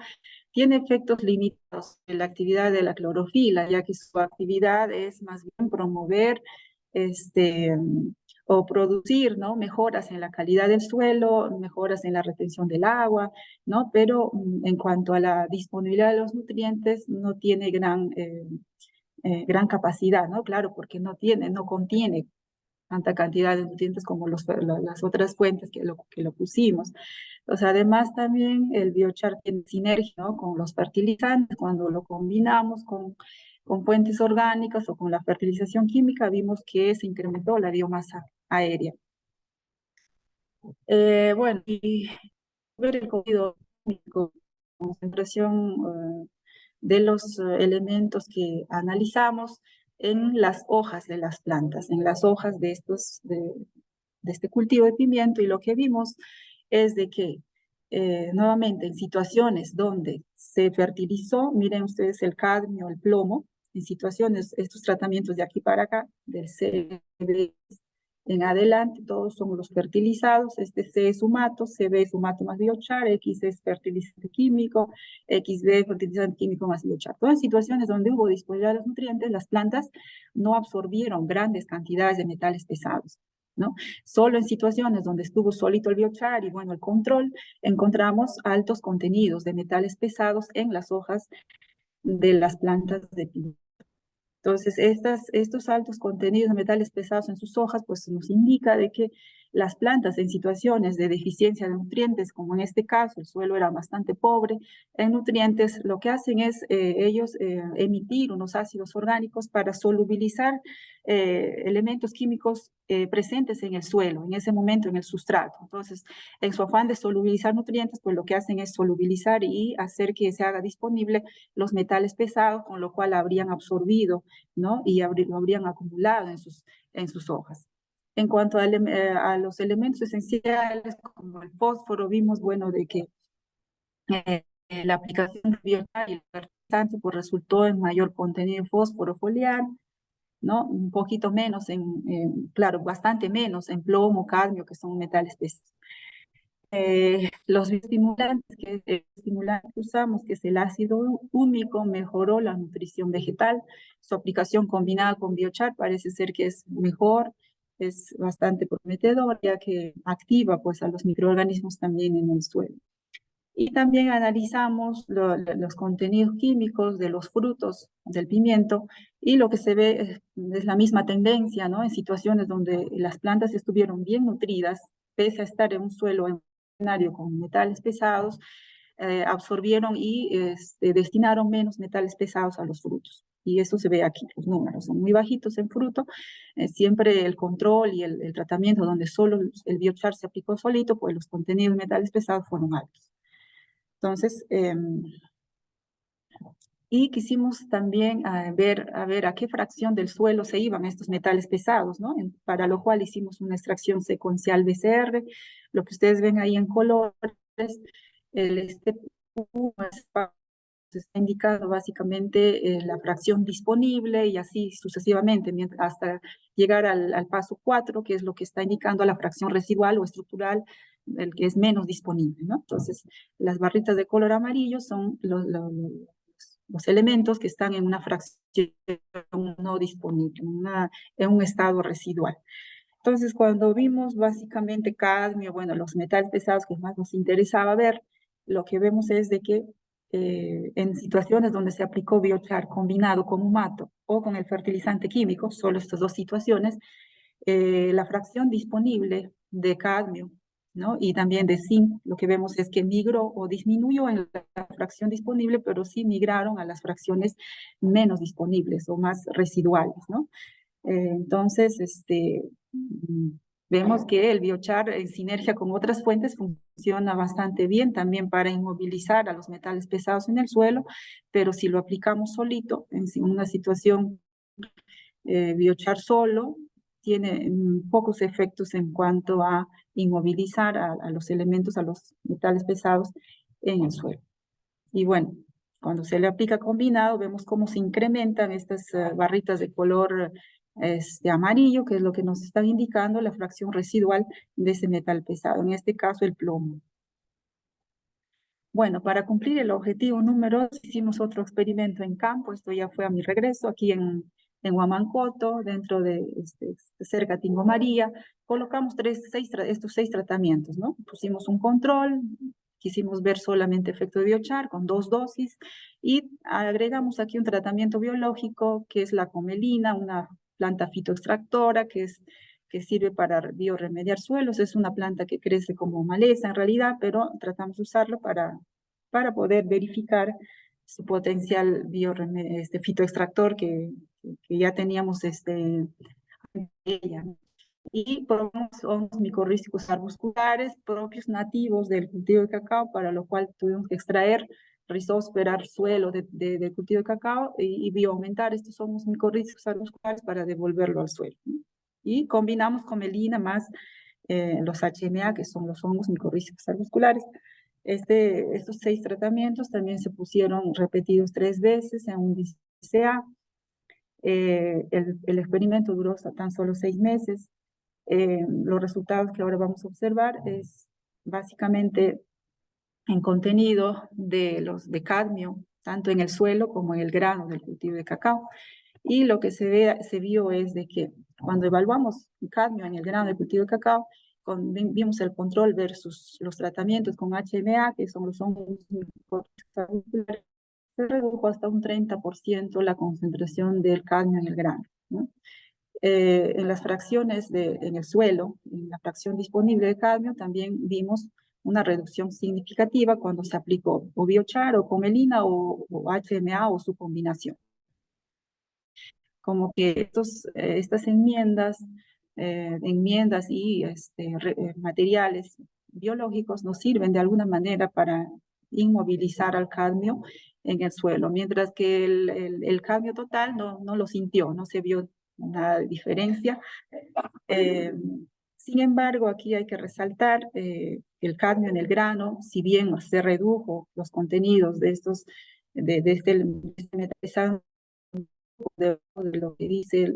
tiene efectos limitados en la actividad de la clorofila, ya que su actividad es más bien promover o producir, ¿no? Mejoras en la calidad del suelo, mejoras en la retención del agua, ¿no? Pero en cuanto a la disponibilidad de los nutrientes, no tiene gran capacidad, ¿no? Claro, porque no contiene tanta cantidad de nutrientes como las otras fuentes que lo pusimos. Entonces, además también el biochar tiene sinergia, ¿no? Con los fertilizantes. Cuando lo combinamos con fuentes orgánicas o con la fertilización química, vimos que se incrementó la biomasa aérea. Bueno, y ver el contenido químico, concentración de los elementos que analizamos en las hojas de las plantas, en las hojas de este cultivo de pimiento, y lo que vimos es de que nuevamente en situaciones donde se fertilizó, miren ustedes el cadmio, el plomo, en situaciones, estos tratamientos de aquí para acá, del CB en adelante, todos son los fertilizados. Este C es humato, CB es humato más biochar, X es fertilizante químico, XB fertilizante químico más biochar. Todas en situaciones donde hubo disponibilidad de los nutrientes, las plantas no absorbieron grandes cantidades de metales pesados, ¿no? Solo en situaciones donde estuvo solito el biochar y bueno, el control, encontramos altos contenidos de metales pesados en las hojas de las plantas de pimiento. Entonces, estos altos contenidos de metales pesados en sus hojas, pues nos indica de que las plantas en situaciones de deficiencia de nutrientes, como en este caso el suelo era bastante pobre en nutrientes, lo que hacen es ellos emitir unos ácidos orgánicos para solubilizar elementos químicos presentes en el suelo, en ese momento en el sustrato. Entonces, en su afán de solubilizar nutrientes, pues lo que hacen es solubilizar y hacer que se haga disponible los metales pesados, con lo cual habrían absorbido, ¿no? Y lo habrían acumulado en sus hojas. En cuanto a los elementos esenciales, como el fósforo, vimos, bueno, de que la aplicación de biochar y el fertilizante pues, resultó en mayor contenido de fósforo foliar, ¿no? Un poquito menos, claro, bastante menos en plomo, cadmio, que son metales pesados. Los bioestimulantes que usamos, que es el ácido húmico, mejoró la nutrición vegetal. Su aplicación combinada con biochar parece ser que es mejor, es bastante prometedor, ya que activa pues, a los microorganismos también en el suelo. Y también analizamos los contenidos químicos de los frutos del pimiento, y lo que se ve es la misma tendencia, ¿no? En situaciones donde las plantas estuvieron bien nutridas, pese a estar en un suelo con metales pesados, absorbieron y destinaron menos metales pesados a los frutos. Y eso se ve aquí, los números son muy bajitos en fruto. Siempre el control y el tratamiento donde solo el biochar se aplicó solito, pues los contenidos de metales pesados fueron altos. Entonces, y quisimos también ver a qué fracción del suelo se iban estos metales pesados, ¿no? Para lo cual hicimos una extracción secuencial BCR. Lo que ustedes ven ahí en colores, este está indicando básicamente la fracción disponible y así sucesivamente hasta llegar al paso 4, que es lo que está indicando la fracción residual o estructural, el que es menos disponible, ¿no? Entonces, las barritas de color amarillo son los elementos que están en una fracción no disponible, en un estado residual. Entonces, cuando vimos básicamente cadmio, bueno, los metales pesados que más nos interesaba ver, lo que vemos es de que en situaciones donde se aplicó biochar combinado con humato o con el fertilizante químico, solo estas dos situaciones, la fracción disponible de cadmio, ¿no? Y también de zinc, lo que vemos es que migró o disminuyó en la fracción disponible, pero sí migraron a las fracciones menos disponibles o más residuales, ¿no? Entonces, vemos que el biochar en sinergia con otras fuentes funciona bastante bien también para inmovilizar a los metales pesados en el suelo, pero si lo aplicamos solito en una situación biochar solo, tiene pocos efectos en cuanto a inmovilizar a los elementos, a los metales pesados en el suelo. Y bueno, cuando se le aplica combinado, vemos cómo se incrementan estas barritas de color amarillo, que es lo que nos está indicando la fracción residual de ese metal pesado, en este caso el plomo. Bueno, para cumplir el objetivo número 2, hicimos otro experimento en campo. Esto ya fue a mi regreso aquí en en Huamancoto, dentro de cerca de Tingo María, colocamos estos 6 tratamientos, ¿no? Pusimos un control, quisimos ver solamente efecto de biochar con 2 dosis y agregamos aquí un tratamiento biológico que es la comelina, una planta fitoextractora que sirve para bioremediar suelos. Es una planta que crece como maleza en realidad, pero tratamos de usarlo para poder verificar su potencial fitoextractor que ya teníamos ella. Y probamos hongos micorrízicos arbusculares propios nativos del cultivo de cacao, para lo cual tuvimos que extraer rizósfera, suelo de cultivo de cacao y bioaumentar estos hongos micorrízicos arbusculares para devolverlo al suelo, ¿no? Y combinamos con melina más los HMA, que son los hongos micorrízicos arbusculares. Estos 6 tratamientos también se pusieron repetidos 3 veces en un DCA. El experimento duró tan solo 6 meses. Los resultados que ahora vamos a observar es básicamente en contenido de cadmio, tanto en el suelo como en el grano del cultivo de cacao. Y lo que se vio es de que cuando evaluamos cadmio en el grano del cultivo de cacao, vimos el control versus los tratamientos con HMA, que son los hongos micorrízicos, se redujo hasta un 30% la concentración del cadmio en el grano, ¿no? En las fracciones en el suelo, en la fracción disponible de cadmio, también vimos una reducción significativa cuando se aplicó o biochar o comelina o HMA o su combinación. Como que estas enmiendas y materiales biológicos nos sirven de alguna manera para inmovilizar al cadmio en el suelo, mientras que el cadmio total no lo sintió, no se vio nada de diferencia. Sin embargo, aquí hay que resaltar el cadmio en el grano, si bien se redujo los contenidos de este metal pesado, de lo que dice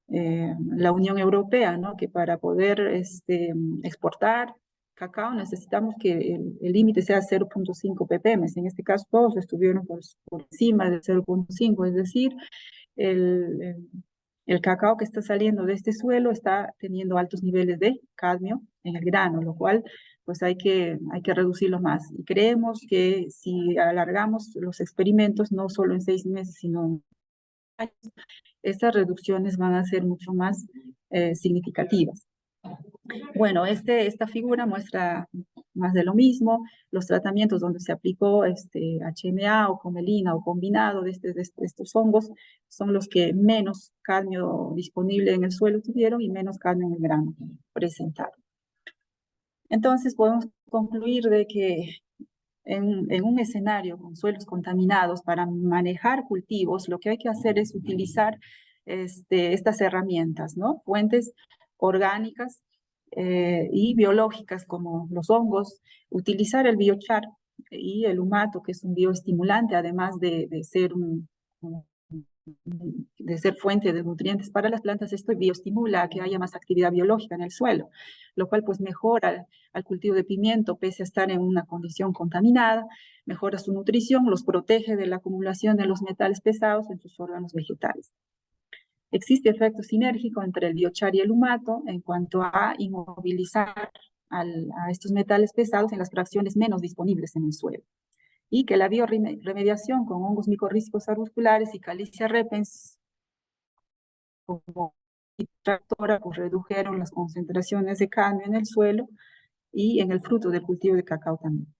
la Unión Europea, ¿no? Que para poder exportar cacao necesitamos que el límite sea 0.5 ppm. En este caso todos estuvieron por encima de 0.5, es decir, el cacao que está saliendo de este suelo está teniendo altos niveles de cadmio en el grano, lo cual pues hay que reducirlo más. Y creemos que si alargamos los experimentos, no solo en 6 meses, sino en años, estas reducciones van a ser mucho más significativas. Bueno, esta figura muestra más de lo mismo. Los tratamientos donde se aplicó HMA o comelina o combinado de estos hongos son los que menos cadmio disponible en el suelo tuvieron y menos cadmio en el grano presentaron. Entonces podemos concluir de que en un escenario con suelos contaminados, para manejar cultivos, lo que hay que hacer es utilizar estas herramientas, ¿no? Fuentes orgánicas y biológicas como los hongos, utilizar el biochar y el humato, que es un bioestimulante, además de ser fuente de nutrientes para las plantas. Esto bioestimula a que haya más actividad biológica en el suelo, lo cual pues mejora al cultivo de pimiento, pese a estar en una condición contaminada, mejora su nutrición, los protege de la acumulación de los metales pesados en sus órganos vegetales. Existe efecto sinérgico entre el biochar y el humato en cuanto a inmovilizar a estos metales pesados en las fracciones menos disponibles en el suelo, y que la bioremediación con hongos micorrízicos arbusculares y Calicia repens como tractora pues redujeron las concentraciones de cadmio en el suelo y en el fruto del cultivo de cacao también.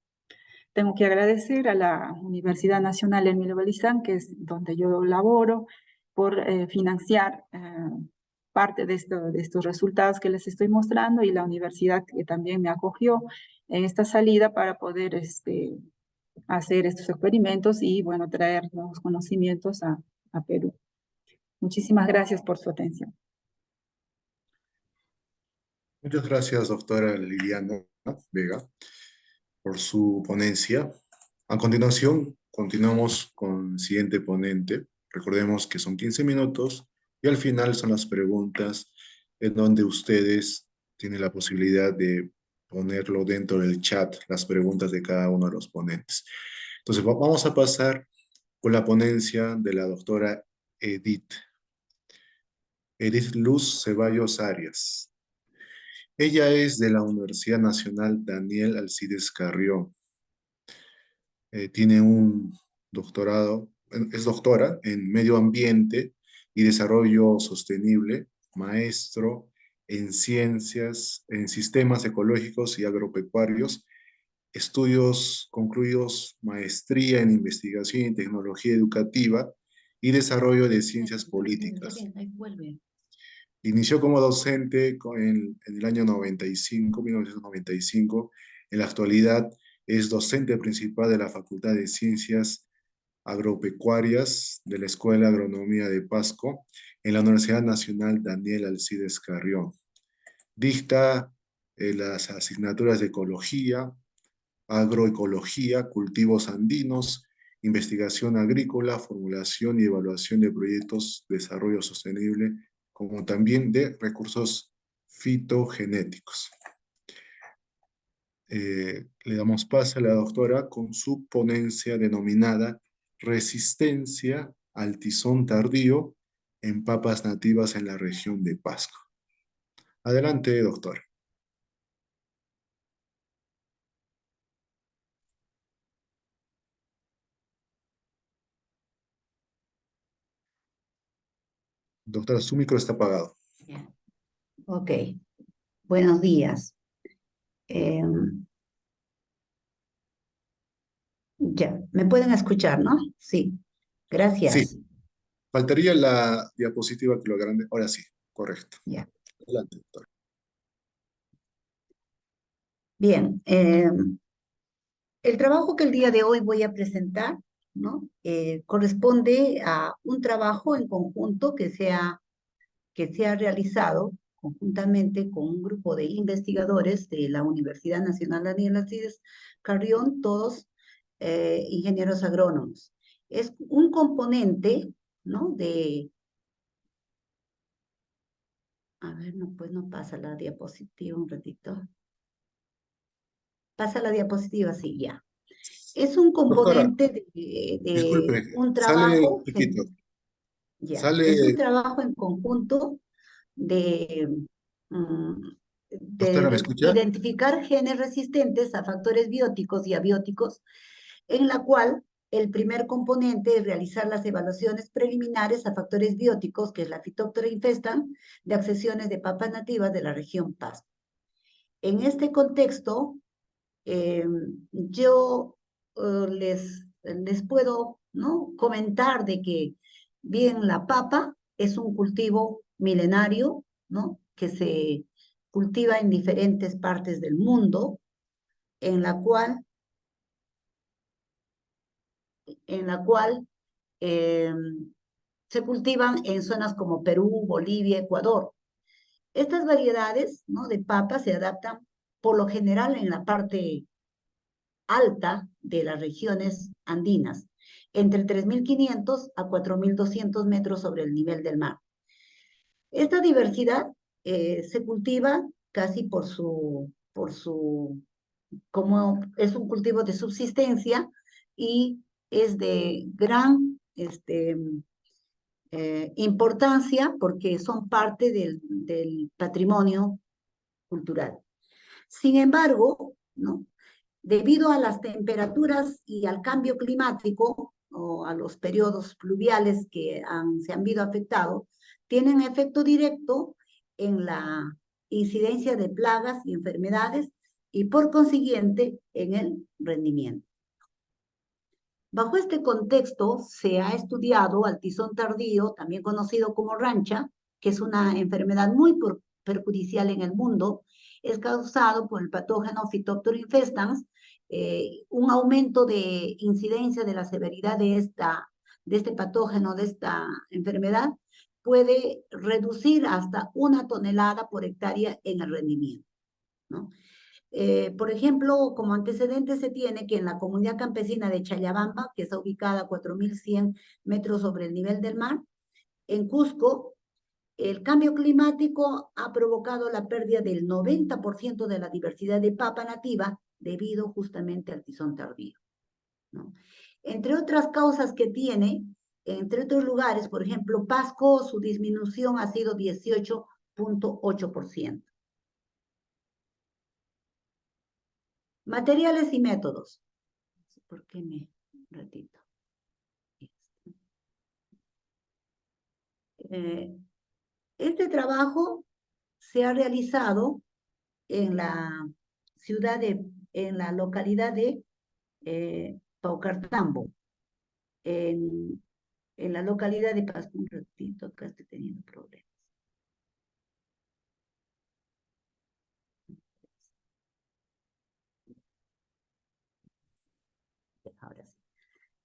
Tengo que agradecer a la Universidad Nacional Emilio Balizán, que es donde yo laboro, por financiar parte de estos resultados que les estoy mostrando, y la universidad que también me acogió en esta salida para poder hacer estos experimentos y, bueno, traer nuevos conocimientos a Perú. Muchísimas gracias por su atención. Muchas gracias, doctora Liliana Vega, por su ponencia. A continuación, continuamos con el siguiente ponente. Recordemos que son 15 minutos y al final son las preguntas, en donde ustedes tienen la posibilidad de ponerlo dentro del chat, las preguntas de cada uno de los ponentes. Entonces, vamos a pasar con la ponencia de la doctora Edith Luz Ceballos Arias. Ella es de la Universidad Nacional Daniel Alcides Carrión. Tiene un doctorado, es doctora en Medio Ambiente y Desarrollo Sostenible, maestro en Ciencias, en Sistemas Ecológicos y Agropecuarios, estudios concluidos, maestría en Investigación y Tecnología Educativa y Desarrollo de Ciencias Políticas. Inició como docente en el año 1995. En la actualidad es docente principal de la Facultad de Ciencias Agropecuarias de la Escuela de Agronomía de Pasco en la Universidad Nacional Daniel Alcides Carrión. Dicta las asignaturas de Ecología, Agroecología, Cultivos Andinos, Investigación Agrícola, Formulación y Evaluación de Proyectos de Desarrollo Sostenible, como también de recursos fitogenéticos. Le damos paso a la doctora con su ponencia denominada Resistencia al tizón tardío en papas nativas en la región de Pasco. Adelante, doctora. Doctora, su micro está apagado. Ok, buenos días. Ya, ¿me pueden escuchar, no? Sí, gracias. Sí, faltaría la diapositiva que lo agrande. Ahora sí, correcto. Ya. Adelante, doctora. Bien, el trabajo que el día de hoy voy a presentar, ¿no? Corresponde a un trabajo en conjunto que se ha realizado conjuntamente con un grupo de investigadores de la Universidad Nacional Daniel Alcides Carrión, todos ingenieros agrónomos. Es un componente, ¿no? A ver, no, pues no pasa la diapositiva un ratito. Pasa la diapositiva, sí, ya. Es un Doctora, componente disculpe, de un sale trabajo, chiquito. ya, es un Sale, trabajo en conjunto de, mm, doctora, ¿me escucha? identificar genes resistentes a factores bióticos y abióticos, en la cual el primer componente es realizar las evaluaciones preliminares a factores bióticos, que es la Phytophthora infestans, de accesiones de papas nativas de la región Pasco. En este contexto, yo les puedo, ¿no?, comentar de que, bien, la papa es un cultivo milenario, ¿no?, que se cultiva en diferentes partes del mundo, en la cual eh, se cultivan en zonas como Perú, Bolivia, Ecuador. Estas variedades, ¿no?, de papa se adaptan por lo general en la parte alta de las regiones andinas, entre 3.500 a 4.200 metros sobre el nivel del mar. Esta diversidad se cultiva casi como es un cultivo de subsistencia y es de gran importancia porque son parte del patrimonio cultural. Sin embargo, ¿no?, debido a las temperaturas y al cambio climático o a los periodos pluviales que se han visto afectados, tienen efecto directo en la incidencia de plagas y enfermedades y por consiguiente en el rendimiento. Bajo este contexto se ha estudiado al tizón tardío, también conocido como rancha, que es una enfermedad muy perjudicial en el mundo. Es causado por el patógeno Phytophthora infestans. Un aumento de incidencia de la severidad de este patógeno, de esta enfermedad, puede reducir hasta 1 tonelada por hectárea en el rendimiento, ¿no? Por ejemplo, como antecedente se tiene que en la comunidad campesina de Chayabamba, que está ubicada a 4.100 metros sobre el nivel del mar, en Cusco, el cambio climático ha provocado la pérdida del 90% de la diversidad de papa nativa debido justamente al tizón tardío, ¿no? Entre otras causas que tiene, entre otros lugares, por ejemplo, Pasco, su disminución ha sido 18.8%. Materiales y métodos. ¿Por qué me? Un ratito. Este trabajo se ha realizado en la en la localidad de Paucartambo, en la localidad de Pasco. Un ratito, acá estoy teniendo problemas. Ahora sí.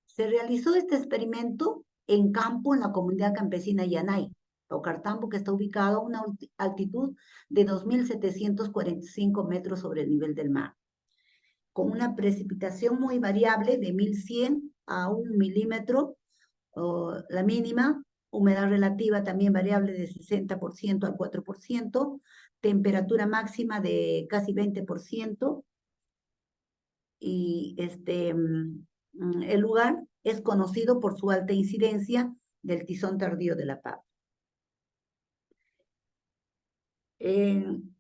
Se realizó este experimento en campo en la comunidad campesina Yanay, Paucartambo, que está ubicado a una altitud de 2.745 metros sobre el nivel del mar, con una precipitación muy variable de 1.100 a 1 milímetro, la mínima, humedad relativa también variable de 60% al 4%, temperatura máxima de casi 20%, y el lugar es conocido por su alta incidencia del tizón tardío de la papa. En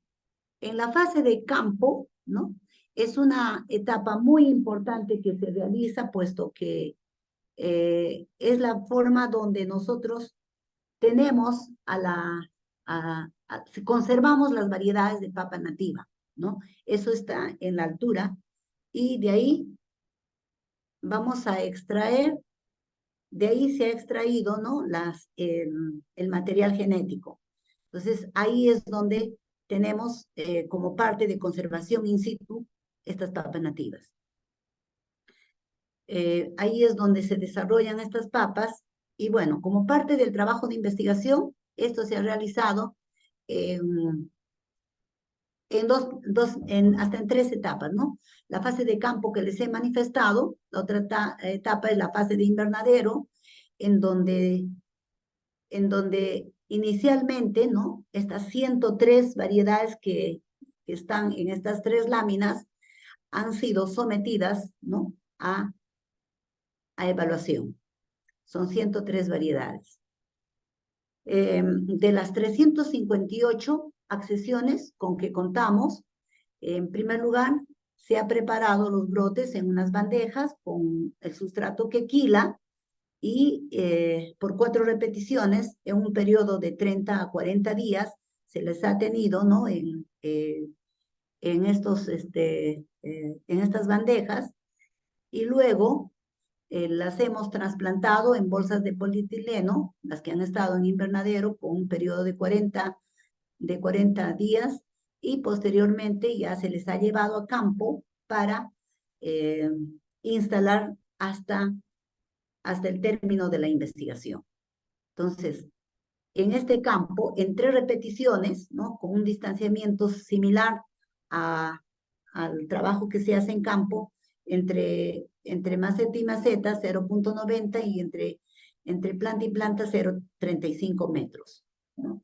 la fase de campo, ¿no? Es una etapa muy importante que se realiza, puesto que es la forma donde nosotros tenemos conservamos las variedades de papa nativa, ¿no? Eso está en la altura, y de ahí vamos a extraer, de ahí se ha extraído, ¿no? El material genético. Entonces, ahí es donde tenemos como parte de conservación in situ estas papas nativas. Ahí es donde se desarrollan estas papas, y bueno, como parte del trabajo de investigación, esto se ha realizado hasta en 3 etapas, ¿no? La fase de campo que les he manifestado, la otra etapa es la fase de invernadero, en donde inicialmente, ¿no? Estas 103 variedades que están en estas 3 láminas han sido sometidas, ¿no? a evaluación. Son 103 variedades. De las 358 accesiones con que contamos, en primer lugar, se ha preparado los brotes en unas bandejas con el sustrato quequila, y por 4 repeticiones, en un periodo de 30 a 40 días, se les ha tenido, ¿no? en estas bandejas, y luego las hemos trasplantado en bolsas de polietileno, las que han estado en invernadero con un periodo de 40 días, y posteriormente ya se les ha llevado a campo para instalar hasta el término de la investigación. Entonces, en este campo, en 3 repeticiones, ¿no? Con un distanciamiento similar al trabajo que se hace en campo, entre maceta y maceta, 0.90, y entre planta y planta, 0.35 metros, ¿no?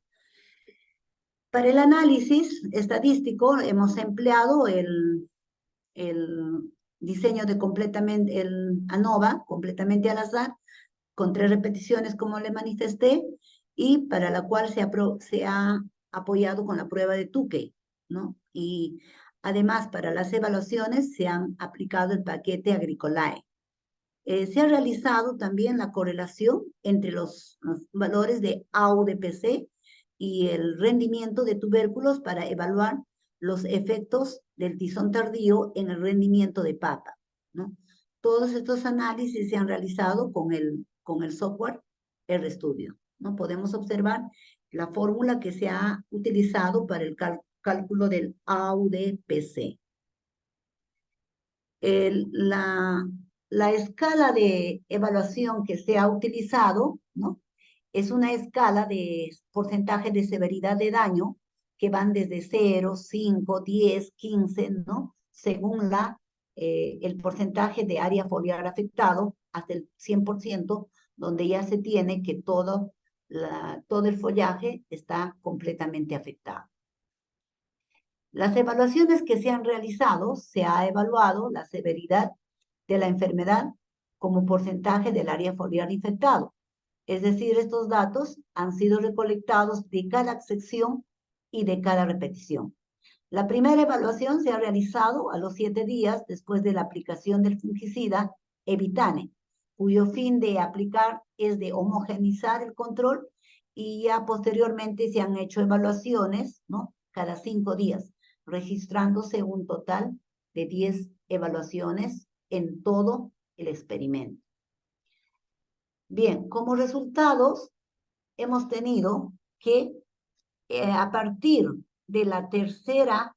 Para el análisis estadístico hemos empleado el diseño de el ANOVA, completamente al azar, con 3 repeticiones, como le manifesté, y para la cual se ha apoyado con la prueba de Tukey, ¿no? Y además, para las evaluaciones se han aplicado el paquete Agricolae. Se ha realizado también la correlación entre los valores de AUDPC y el rendimiento de tubérculos para evaluar los efectos del tizón tardío en el rendimiento de papa, ¿no? Todos estos análisis se han realizado con el software RStudio, ¿no? Podemos observar la fórmula que se ha utilizado para el cálculo del AUDPC. La escala de evaluación que se ha utilizado, ¿no? Es una escala de porcentaje de severidad de daño que van desde 0, 5, 10, 15, ¿no? Según el porcentaje de área foliar afectado, hasta el 100%, donde ya se tiene que todo el follaje está completamente afectado. Las evaluaciones que se han realizado, se ha evaluado la severidad de la enfermedad como porcentaje del área foliar infectado. Es decir, estos datos han sido recolectados de cada sección y de cada repetición. La primera evaluación se ha realizado a los 7 días después de la aplicación del fungicida Evitane, cuyo fin de aplicar es de homogeneizar el control, y ya posteriormente se han hecho evaluaciones, ¿no?, cada 5 días, registrándose un total de 10 evaluaciones en todo el experimento. Bien, como resultados hemos tenido que a partir de la tercera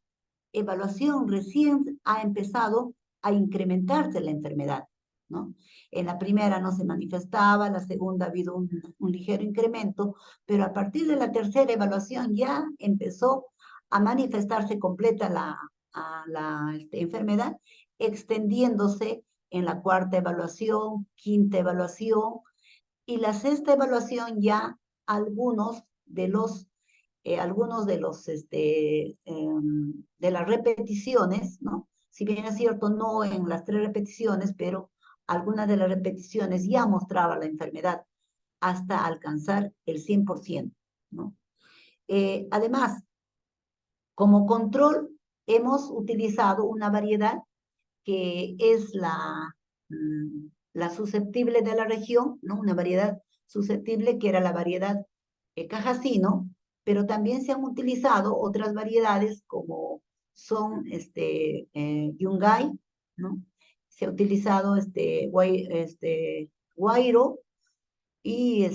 evaluación recién ha empezado a incrementarse la enfermedad, ¿no? En la primera no se manifestaba, la segunda ha habido un ligero incremento, pero a partir de la tercera evaluación ya empezó a manifestarse completa la enfermedad, extendiéndose en la cuarta evaluación, quinta evaluación, y la sexta evaluación ya algunos de las repeticiones, ¿no? Si bien es cierto, no en las 3 repeticiones, pero algunas de las repeticiones ya mostraba la enfermedad hasta alcanzar el 100%, ¿no? Además, como control, hemos utilizado una variedad que es la susceptible de la región, ¿no? Una variedad susceptible que era la variedad Cajasino, pero también se han utilizado otras variedades como son Yungay, ¿no? Se ha utilizado Guairo y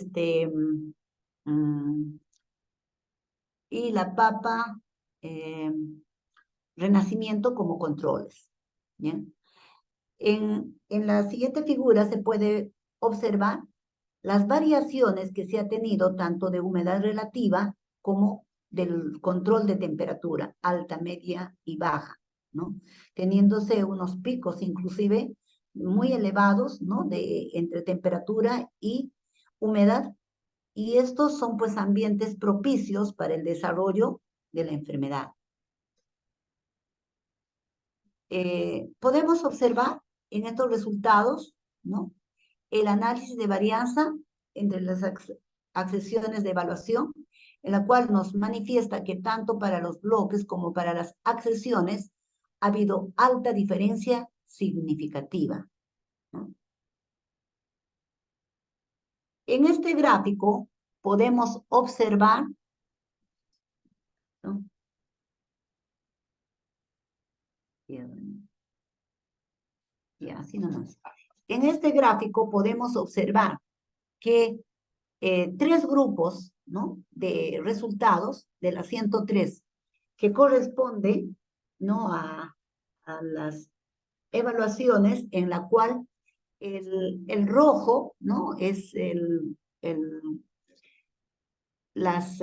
y la papa Renacimiento como controles. ¿Bien? En la siguiente figura se puede observar las variaciones que se ha tenido tanto de humedad relativa como del control de temperatura, alta, media y baja, ¿no? Teniéndose unos picos inclusive muy elevados, ¿no?, entre temperatura y humedad, y estos son pues ambientes propicios para el desarrollo de la enfermedad. Podemos observar en estos resultados, ¿no?, el análisis de varianza entre las accesiones de evaluación, en la cual nos manifiesta que tanto para los bloques como para las accesiones ha habido alta diferencia significativa, ¿no? En este gráfico podemos observar, ¿no?, ya, así nomás. En este gráfico podemos observar que 3 grupos, ¿no?, de resultados de las 103 que corresponden, ¿no?, a las evaluaciones en la cual el rojo, ¿no?, es las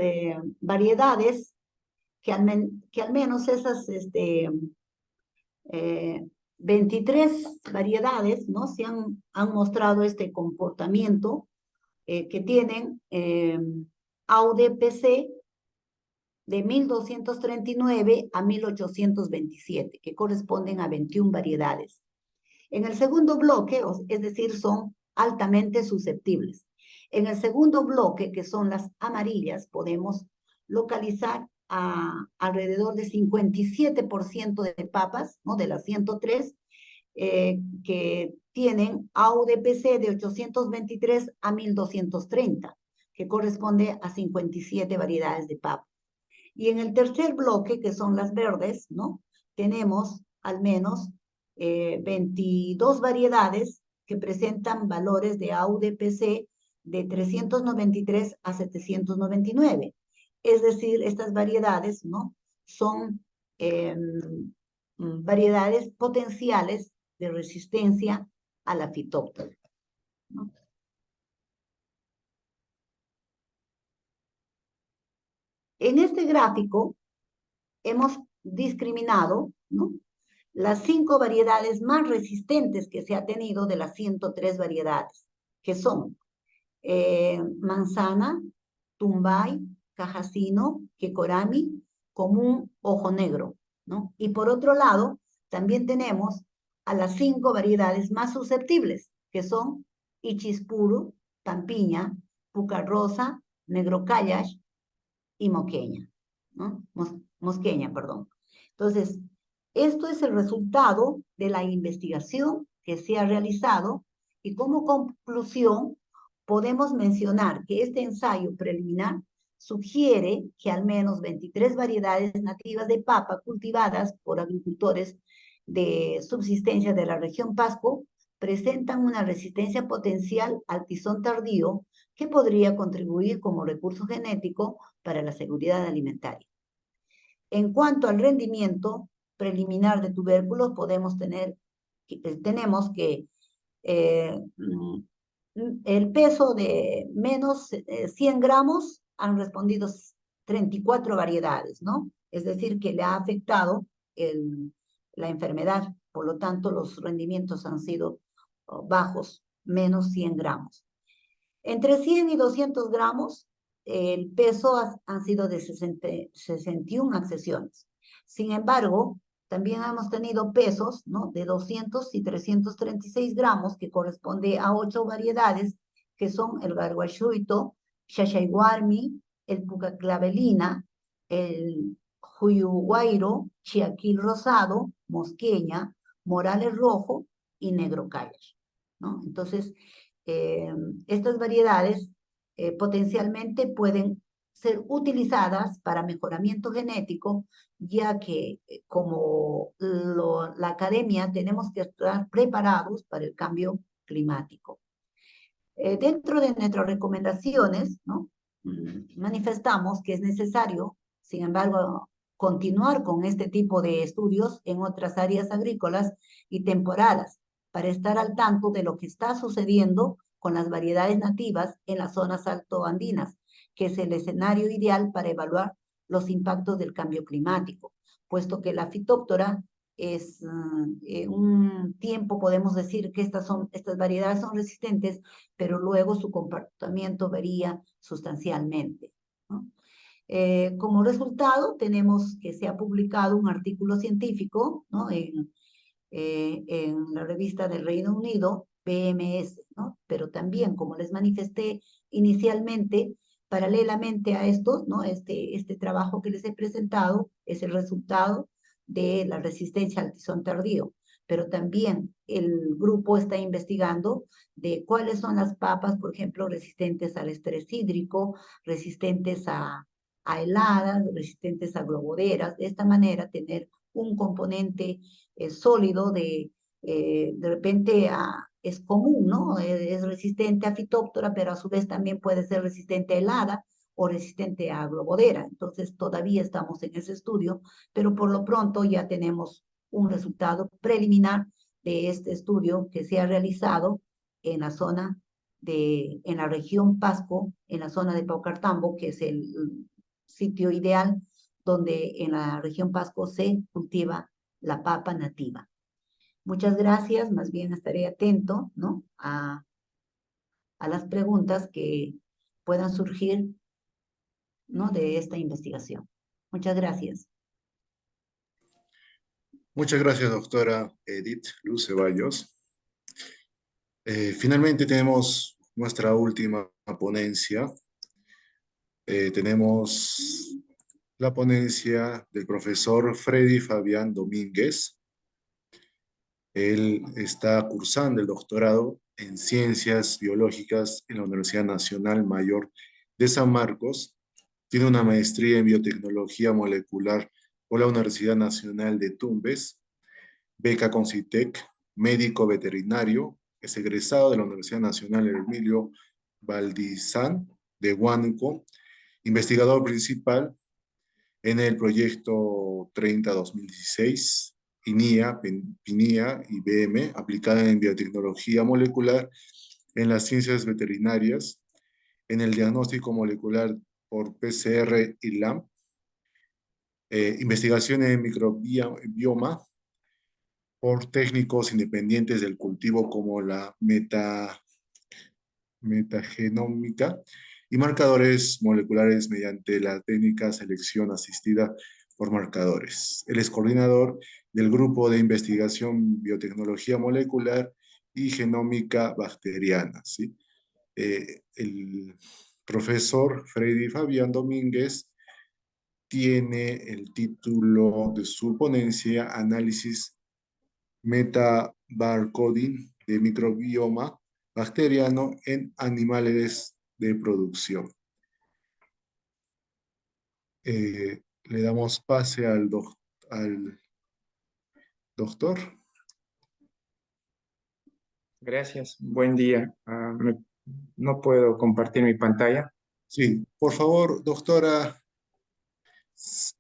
variedades que al menos esas 23 variedades, ¿no?, han mostrado este comportamiento que tienen AUDPC de 1239 a 1827, que corresponden a 21 variedades. En el segundo bloque, es decir, son altamente susceptibles. En el segundo bloque, que son las amarillas, podemos localizar a alrededor de 57% de papas, ¿no?, de las 103, que tienen AUDPC de 823 a 1230, que corresponde a 57 variedades de papa. Y en el tercer bloque, que son las verdes, ¿no?, tenemos al menos 22 variedades que presentan valores de AUDPC de 393 a 799. Es decir, estas variedades, ¿no?, son variedades potenciales de resistencia a la fitóptera, ¿no? En este gráfico hemos discriminado, ¿no?, las 5 variedades más resistentes que se ha tenido de las 103 variedades, que son manzana, tumbay, cajasino, quecorami, común, ojo negro, ¿no? Y por otro lado, también tenemos a las 5 variedades más susceptibles, que son ichispuru, tampiña, puca rosa, negro callash y moqueña, ¿no? Mosqueña, perdón. Entonces, esto es el resultado de la investigación que se ha realizado y como conclusión podemos mencionar que este ensayo preliminar sugiere que al menos 23 variedades nativas de papa cultivadas por agricultores de subsistencia de la región Pasco presentan una resistencia potencial al tizón tardío que podría contribuir como recurso genético para la seguridad alimentaria. En cuanto al rendimiento preliminar de tubérculos, tenemos que el peso de menos 100 gramos han respondido 34 variedades, ¿no? Es decir, que le ha afectado la enfermedad, por lo tanto los rendimientos han sido bajos, menos 100 gramos. Entre 100 y 200 gramos, el peso han sido de 61 accesiones. Sin embargo, también hemos tenido pesos, ¿no?, de 200 y 336 gramos, que corresponde a 8 variedades, que son el garguachuito, xaxaiguarmi, el pucaclavelina, el juyuguairo, chiaquil rosado, mosqueña, morales rojo y negro callash, ¿no? Entonces, estas variedades potencialmente pueden ser utilizadas para mejoramiento genético, ya que como la academia tenemos que estar preparados para el cambio climático. Dentro de nuestras recomendaciones, ¿no?, manifestamos que es necesario, sin embargo, continuar con este tipo de estudios en otras áreas agrícolas y temporadas, para estar al tanto de lo que está sucediendo con las variedades nativas en las zonas altoandinas, que es el escenario ideal para evaluar los impactos del cambio climático, puesto que la fitóptora es un tiempo, podemos decir que estas variedades son resistentes, pero luego su comportamiento varía sustancialmente, ¿no? Como resultado, tenemos que se ha publicado un artículo científico, ¿no?, en la revista del Reino Unido, PMS, ¿no? Pero también, como les manifesté inicialmente, paralelamente a esto, ¿no?, este trabajo que les he presentado es el resultado de la resistencia al tizón tardío, pero también el grupo está investigando de cuáles son las papas, por ejemplo, resistentes al estrés hídrico, resistentes a heladas, resistentes a globoderas, de esta manera tener un componente sólido de repente es común, ¿no? Es resistente a fitóptora, pero a su vez también puede ser resistente a helada o resistente a globodera. Entonces todavía estamos en ese estudio, pero por lo pronto ya tenemos un resultado preliminar de este estudio que se ha realizado en la zona en la región Pasco, en la zona de Paucartambo, que es el sitio ideal donde en la región Pasco se cultiva la papa nativa. Muchas gracias, más bien estaré atento, ¿no?, a las preguntas que puedan surgir, ¿no?, de esta investigación. Muchas gracias. Muchas gracias, doctora Edith Luz Ceballos. Finalmente tenemos nuestra última ponencia. Tenemos la ponencia del profesor Freddy Fabián Domínguez. Él está cursando el doctorado en Ciencias Biológicas en la Universidad Nacional Mayor de San Marcos. Tiene una maestría en Biotecnología Molecular por la Universidad Nacional de Tumbes, beca Concitec, médico veterinario, es egresado de la Universidad Nacional Emilio Valdizán de Huánuco, investigador principal en el proyecto 30-2016, PINIA y BM, aplicada en biotecnología molecular en las ciencias veterinarias, en el diagnóstico molecular por PCR y LAMP, investigación en microbioma por técnicos independientes del cultivo como la metagenómica y marcadores moleculares mediante la técnica selección asistida por marcadores. Él es coordinador del Grupo de Investigación Biotecnología Molecular y Genómica Bacteriana, ¿sí? El profesor Freddy Fabián Domínguez tiene el título de su ponencia Análisis Metabarcoding de microbioma bacteriano en animales de producción. Le damos pase al doctor. Gracias, buen día. No puedo compartir mi pantalla. Sí, por favor, doctora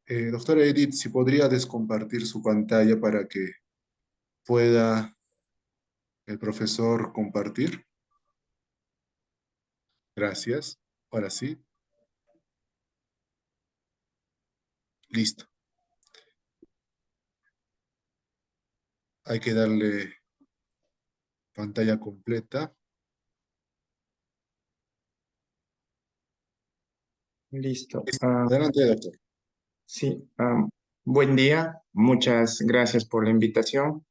Edith, si podría descompartir su pantalla para que pueda el profesor compartir. Gracias. Ahora sí. Listo. Hay que darle pantalla completa. Listo. Adelante, doctor. Sí, buen día. Muchas gracias por la invitación.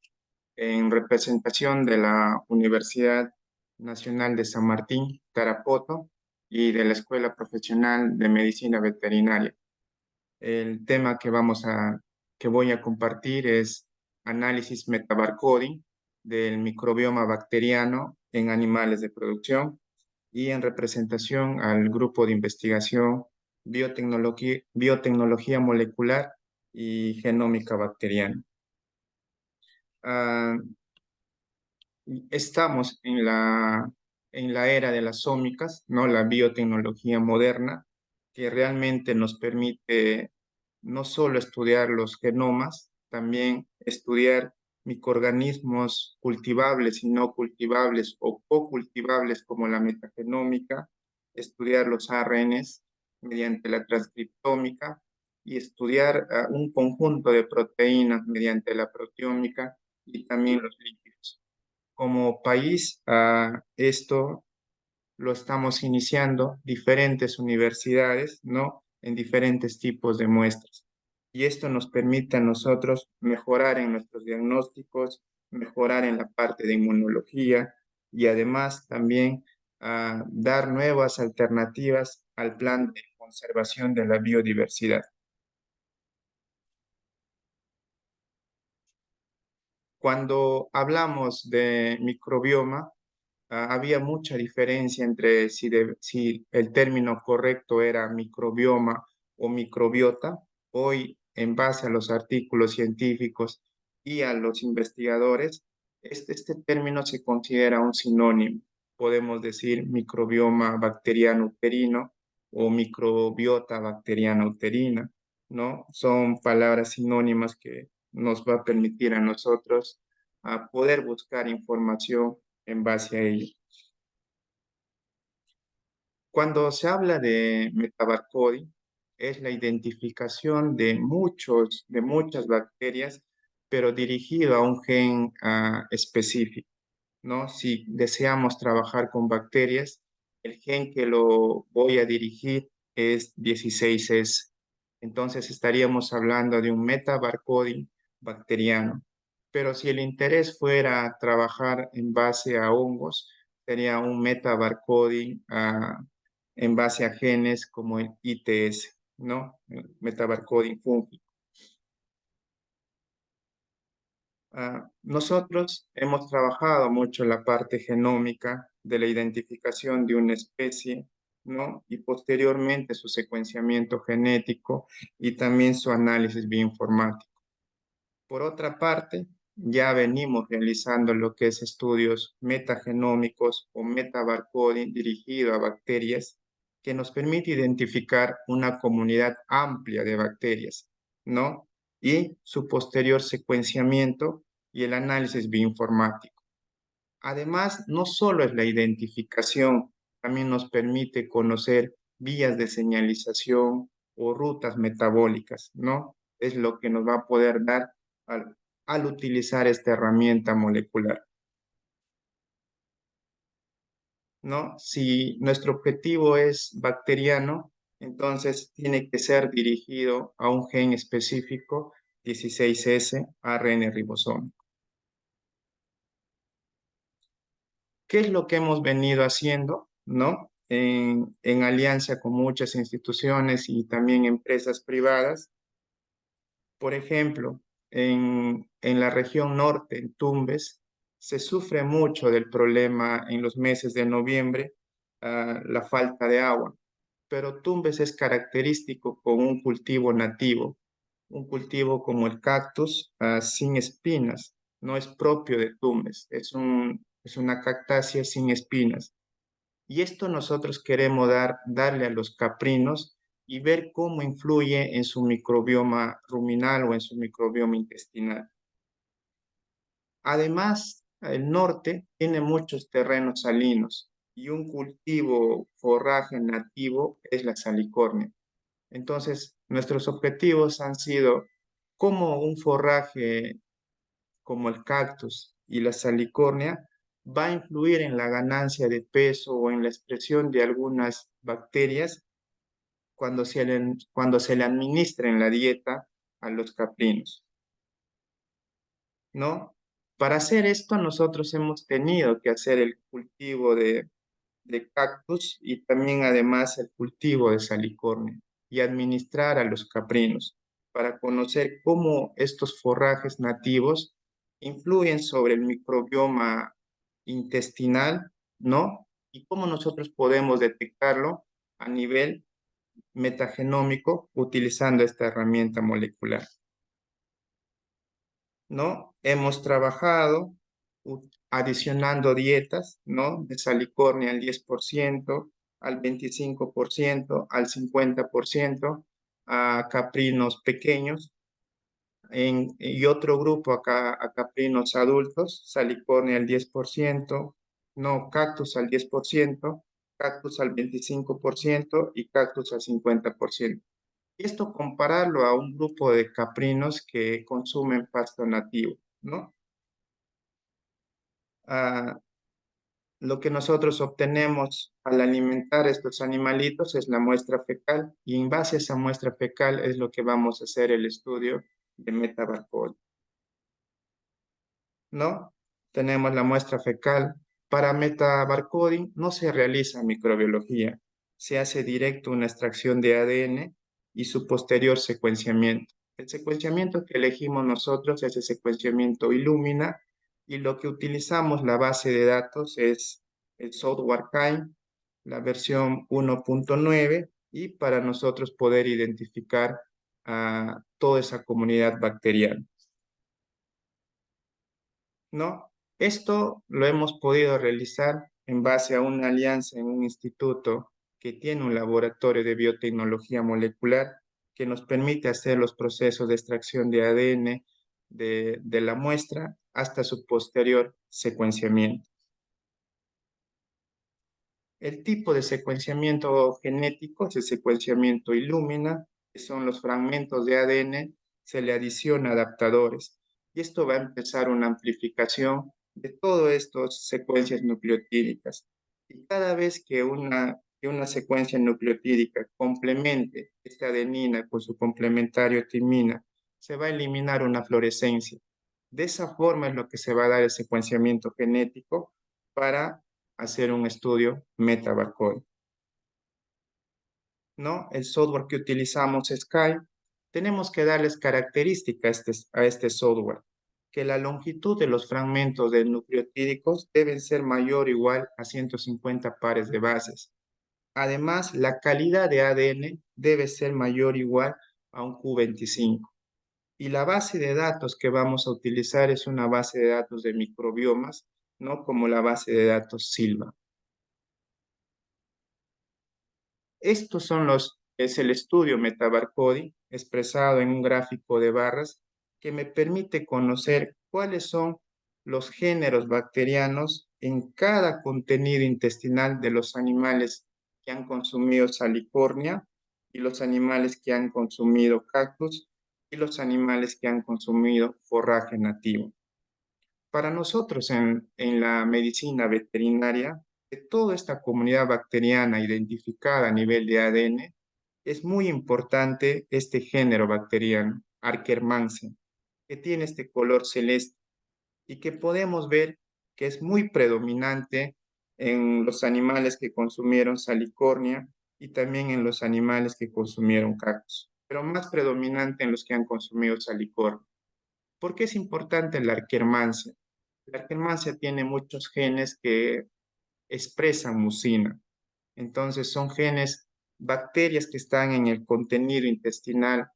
En representación de la Universidad Nacional de San Martín, Tarapoto, y de la Escuela Profesional de Medicina Veterinaria. El tema que voy a compartir es análisis metabarcoding del microbioma bacteriano en animales de producción y en representación al grupo de investigación biotecnología molecular y genómica bacteriana. Estamos en la era de las ómicas, ¿no? La biotecnología moderna, que realmente nos permite no solo estudiar los genomas, también estudiar microorganismos cultivables y no cultivables o co-cultivables como la metagenómica, estudiar los ARNs mediante la transcriptómica y estudiar un conjunto de proteínas mediante la proteómica y también los lípidos. Como país, esto lo estamos iniciando diferentes universidades, ¿no? En diferentes tipos de muestras. Y esto nos permite a nosotros mejorar en nuestros diagnósticos, mejorar en la parte de inmunología y además también dar nuevas alternativas al plan de conservación de la biodiversidad. Cuando hablamos de microbioma, había mucha diferencia entre si el término correcto era microbioma o microbiota. Hoy, en base a los artículos científicos y a los investigadores, este término se considera un sinónimo. Podemos decir microbioma bacteriano uterino o microbiota bacteriana uterina, ¿no? Son palabras sinónimas que nos va a permitir a nosotros poder buscar información en base a ello. Cuando se habla de metabarcoding, es la identificación de muchas bacterias, pero dirigido a un gen específico, ¿no? Si deseamos trabajar con bacterias, el gen que lo voy a dirigir es 16S. Entonces estaríamos hablando de un metabarcoding bacteriano. Pero si el interés fuera trabajar en base a hongos, sería un metabarcoding en base a genes como el ITS, ¿no? El metabarcoding fúngico. Nosotros hemos trabajado mucho la parte genómica de la identificación de una especie, ¿no? Y posteriormente su secuenciamiento genético y también su análisis bioinformático. Por otra parte, ya venimos realizando lo que es estudios metagenómicos o metabarcoding dirigido a bacterias que nos permite identificar una comunidad amplia de bacterias, ¿no? Y su posterior secuenciamiento y el análisis bioinformático. Además, no solo es la identificación, también nos permite conocer vías de señalización o rutas metabólicas, ¿no? Es lo que nos va a poder dar al utilizar esta herramienta molecular, ¿no? Si nuestro objetivo es bacteriano, entonces tiene que ser dirigido a un gen específico, 16S, ARN ribosómico. ¿Qué es lo que hemos venido haciendo? ¿no? En alianza con muchas instituciones y también empresas privadas. Por ejemplo, en la región norte, en Tumbes, se sufre mucho del problema en los meses de noviembre, la falta de agua. Pero Tumbes es característico con un cultivo nativo, un cultivo como el cactus, sin espinas. No es propio de Tumbes, es una cactácea sin espinas. Y esto nosotros queremos darle a los caprinos y ver cómo influye en su microbioma ruminal o en su microbioma intestinal. Además, el norte tiene muchos terrenos salinos y un cultivo forraje nativo es la salicornia. Entonces, nuestros objetivos han sido cómo un forraje como el cactus y la salicornia va a influir en la ganancia de peso o en la expresión de algunas bacterias cuando se le administra en la dieta a los caprinos, ¿no? Para hacer esto, nosotros hemos tenido que hacer el cultivo de cactus y también además el cultivo de salicornia y administrar a los caprinos para conocer cómo estos forrajes nativos influyen sobre el microbioma intestinal, ¿no? Y cómo nosotros podemos detectarlo a nivel metagenómico utilizando esta herramienta molecular, ¿no? Hemos trabajado adicionando dietas, ¿no? De salicornia al 10%, al 25%, al 50%, a caprinos pequeños, y otro grupo acá, a caprinos adultos, salicornia al 10%, no, cactus al 10%, cactus al 25% y cactus al 50%. Y esto compararlo a un grupo de caprinos que consumen pasto nativo, ¿no? Ah, lo que nosotros obtenemos al alimentar estos animalitos es la muestra fecal y en base a esa muestra fecal es lo que vamos a hacer el estudio de metabarcol, ¿no? Tenemos la muestra fecal. Para metabarcoding no se realiza microbiología, se hace directo una extracción de ADN y su posterior secuenciamiento. El secuenciamiento que elegimos nosotros es el secuenciamiento Illumina y lo que utilizamos la base de datos es el software KIND, la versión 1.9 y para nosotros poder identificar a toda esa comunidad bacteriana, ¿no? Esto lo hemos podido realizar en base a una alianza en un instituto que tiene un laboratorio de biotecnología molecular que nos permite hacer los procesos de extracción de ADN de la muestra hasta su posterior secuenciamiento. El tipo de secuenciamiento genético es el secuenciamiento Illumina, que son los fragmentos de ADN, se le adiciona adaptadores. Y esto va a empezar una amplificación de todas estas secuencias nucleotídicas. Y cada vez que una secuencia nucleotídica complemente esta adenina con su complementario timina, se va a eliminar una fluorescencia. De esa forma es lo que se va a dar el secuenciamiento genético para hacer un estudio metabarcode, ¿no? El software que utilizamos es Sky. Tenemos que darles características a este software, que la longitud de los fragmentos de nucleotídicos deben ser mayor o igual a 150 pares de bases. Además, la calidad de ADN debe ser mayor o igual a un Q25. Y la base de datos que vamos a utilizar es una base de datos de microbiomas, ¿no? Como la base de datos Silva. Es el estudio metabarcoding expresado en un gráfico de barras que me permite conocer cuáles son los géneros bacterianos en cada contenido intestinal de los animales que han consumido salicornia y los animales que han consumido cactus y los animales que han consumido forraje nativo. Para nosotros en la medicina veterinaria, de toda esta comunidad bacteriana identificada a nivel de ADN, es muy importante este género bacteriano, Akkermansia, que tiene este color celeste y que podemos ver que es muy predominante en los animales que consumieron salicornia y también en los animales que consumieron cactus, pero más predominante en los que han consumido salicornia. ¿Por qué es importante la arquermancia? La arquermancia tiene muchos genes que expresan mucina. Entonces son genes, bacterias que están en el contenido intestinal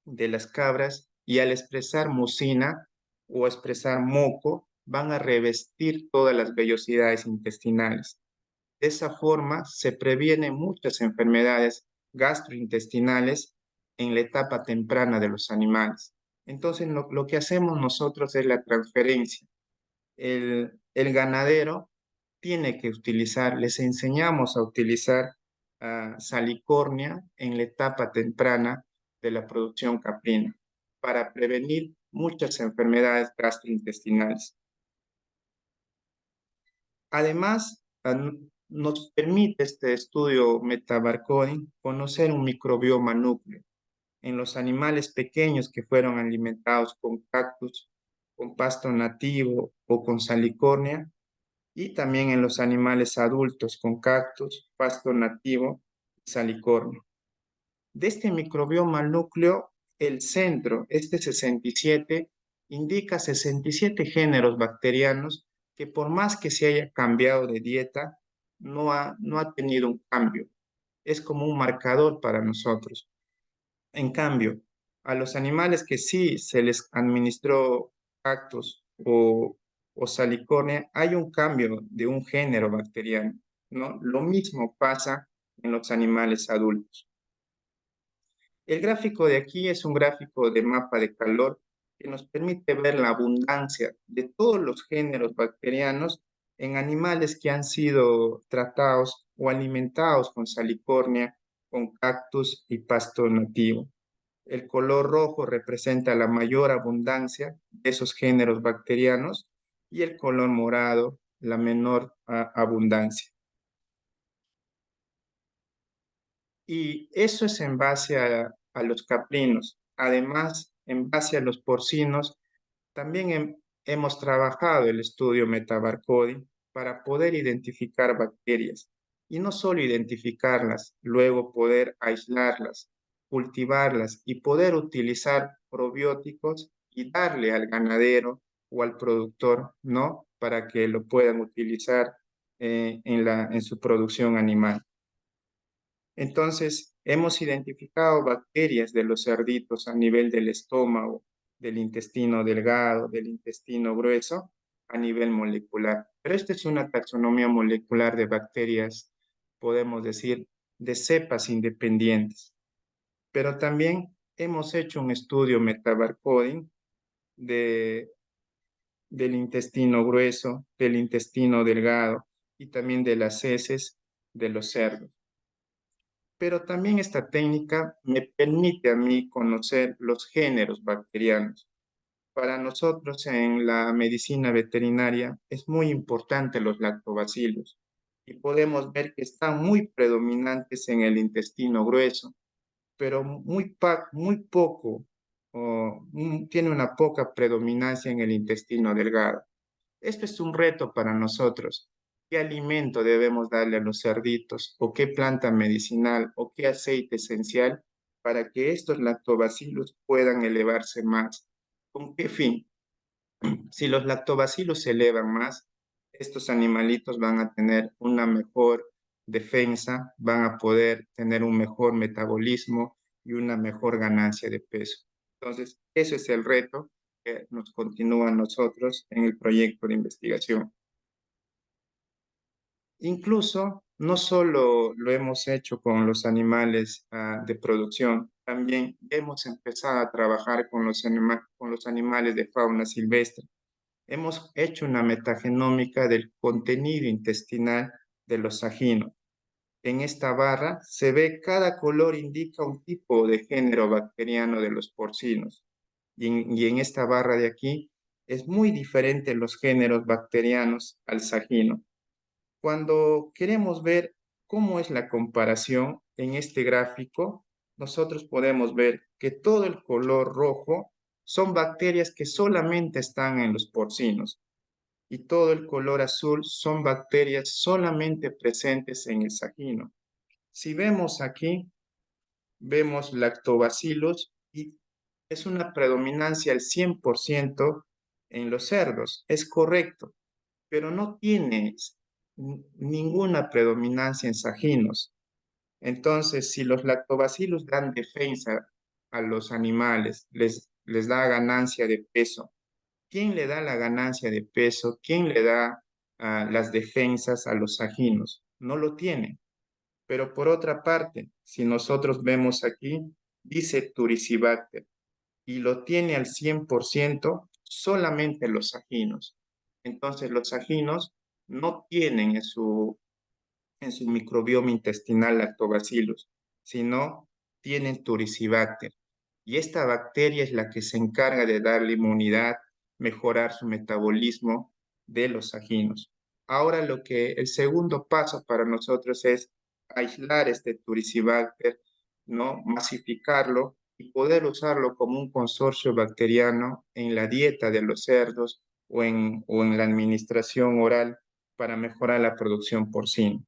de las cabras y al expresar mucina o expresar moco, van a revestir todas las vellosidades intestinales. De esa forma se previenen muchas enfermedades gastrointestinales en la etapa temprana de los animales. Entonces, lo que hacemos nosotros es la transferencia. El ganadero tiene que utilizar, les enseñamos a utilizar salicornia en la etapa temprana de la producción caprina para prevenir muchas enfermedades gastrointestinales. Además, nos permite este estudio metabarcoding conocer un microbioma núcleo en los animales pequeños que fueron alimentados con cactus, con pasto nativo o con salicornia, y también en los animales adultos con cactus, pasto nativo y salicornia. De este microbioma núcleo, el centro, este 67, indica 67 géneros bacterianos que por más que se haya cambiado de dieta, no ha tenido un cambio. Es como un marcador para nosotros. En cambio, a los animales que sí se les administró cactus o salicornia, hay un cambio de un género bacteriano, ¿no? Lo mismo pasa en los animales adultos. El gráfico de aquí es un gráfico de mapa de calor que nos permite ver la abundancia de todos los géneros bacterianos en animales que han sido tratados o alimentados con salicornia, con cactus y pasto nativo. El color rojo representa la mayor abundancia de esos géneros bacterianos y el color morado la menor abundancia. Y eso es en base a los caprinos. Además, en base a los porcinos, también hemos trabajado el estudio metabarcoding para poder identificar bacterias. Y no solo identificarlas, luego poder aislarlas, cultivarlas y poder utilizar probióticos y darle al ganadero o al productor, ¿no? Para que lo puedan utilizar en su producción animal. Entonces, hemos identificado bacterias de los cerditos a nivel del estómago, del intestino delgado, del intestino grueso, a nivel molecular. Pero esta es una taxonomía molecular de bacterias, podemos decir, de cepas independientes. Pero también hemos hecho un estudio metabarcoding del intestino grueso, del intestino delgado y también de las heces de los cerdos. Pero también esta técnica me permite a mí conocer los géneros bacterianos. Para nosotros en la medicina veterinaria es muy importante los lactobacilos y podemos ver que están muy predominantes en el intestino grueso, pero muy poco, tiene una poca predominancia en el intestino delgado. Este es un reto para nosotros. ¿Qué alimento debemos darle a los cerditos? ¿O qué planta medicinal? ¿O qué aceite esencial para que estos lactobacilos puedan elevarse más? ¿Con qué fin? Si los lactobacilos se elevan más, estos animalitos van a tener una mejor defensa, van a poder tener un mejor metabolismo y una mejor ganancia de peso. Entonces, ese es el reto que nos continúa a nosotros en el proyecto de investigación. Incluso, no solo lo hemos hecho con los animales de producción, también hemos empezado a trabajar con los animales de fauna silvestre. Hemos hecho una metagenómica del contenido intestinal de los sajinos. En esta barra se ve cada color indica un tipo de género bacteriano de los porcinos. Y en esta barra de aquí es muy diferente los géneros bacterianos al sajino. Cuando queremos ver cómo es la comparación en este gráfico, nosotros podemos ver que todo el color rojo son bacterias que solamente están en los porcinos. y todo el color azul son bacterias solamente presentes en el sajino. Si vemos aquí, vemos lactobacillus y es una predominancia al 100% en los cerdos. Es correcto, pero no tiene ninguna predominancia en sajinos. Entonces, si los lactobacillus dan defensa a los animales, les da ganancia de peso, ¿quién le da la ganancia de peso? ¿Quién le da las defensas a los sajinos? No lo tienen. Pero por otra parte, si nosotros vemos aquí, dice Turicibacter y lo tiene al 100% solamente los sajinos. Entonces los sajinos no tienen en su microbioma intestinal lactobacillus, sino tienen Turicibacter. Y esta bacteria es la que se encarga de darle inmunidad, mejorar su metabolismo de los sajinos. Ahora el segundo paso para nosotros es aislar este Turicibacter, ¿no? Masificarlo y poder usarlo como un consorcio bacteriano en la dieta de los cerdos o en la administración oral para mejorar la producción porcina.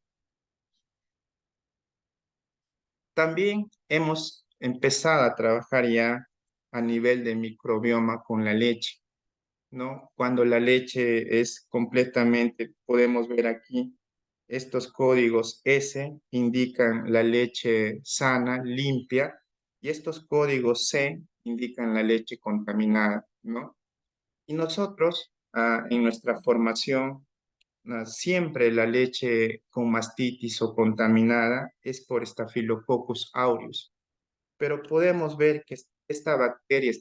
También hemos empezado a trabajar ya a nivel de microbioma con la leche, ¿no? Cuando la leche es completamente, podemos ver aquí, estos códigos S indican la leche sana, limpia, y estos códigos C indican la leche contaminada, ¿no? Y nosotros, en nuestra formación, siempre la leche con mastitis o contaminada es por Staphylococcus aureus, pero podemos ver que esta bacteria,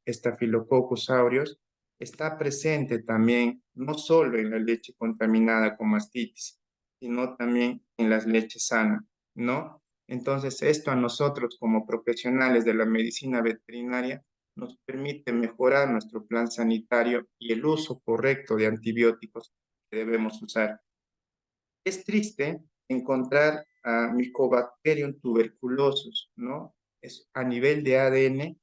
Staphylococcus aureus, está presente también no solo en la leche contaminada con mastitis, sino también en las leches sanas, ¿no? Entonces, esto a nosotros como profesionales de la medicina veterinaria nos permite mejorar nuestro plan sanitario y el uso correcto de antibióticos que debemos usar. Es triste encontrar a Mycobacterium tuberculosis, ¿no? Es a nivel de ADN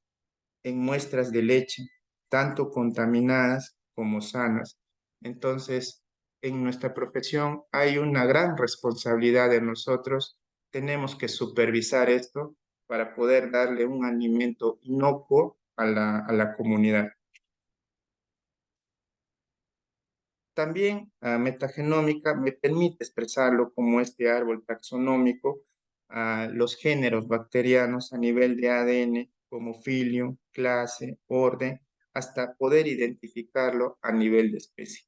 en muestras de leche, tanto contaminadas como sanas. Entonces, en nuestra profesión hay una gran responsabilidad de nosotros. Tenemos que supervisar esto para poder darle un alimento inocuo a la comunidad. También metagenómica me permite expresarlo como este árbol taxonómico, los géneros bacterianos a nivel de ADN, como filium, clase, orden, hasta poder identificarlo a nivel de especie.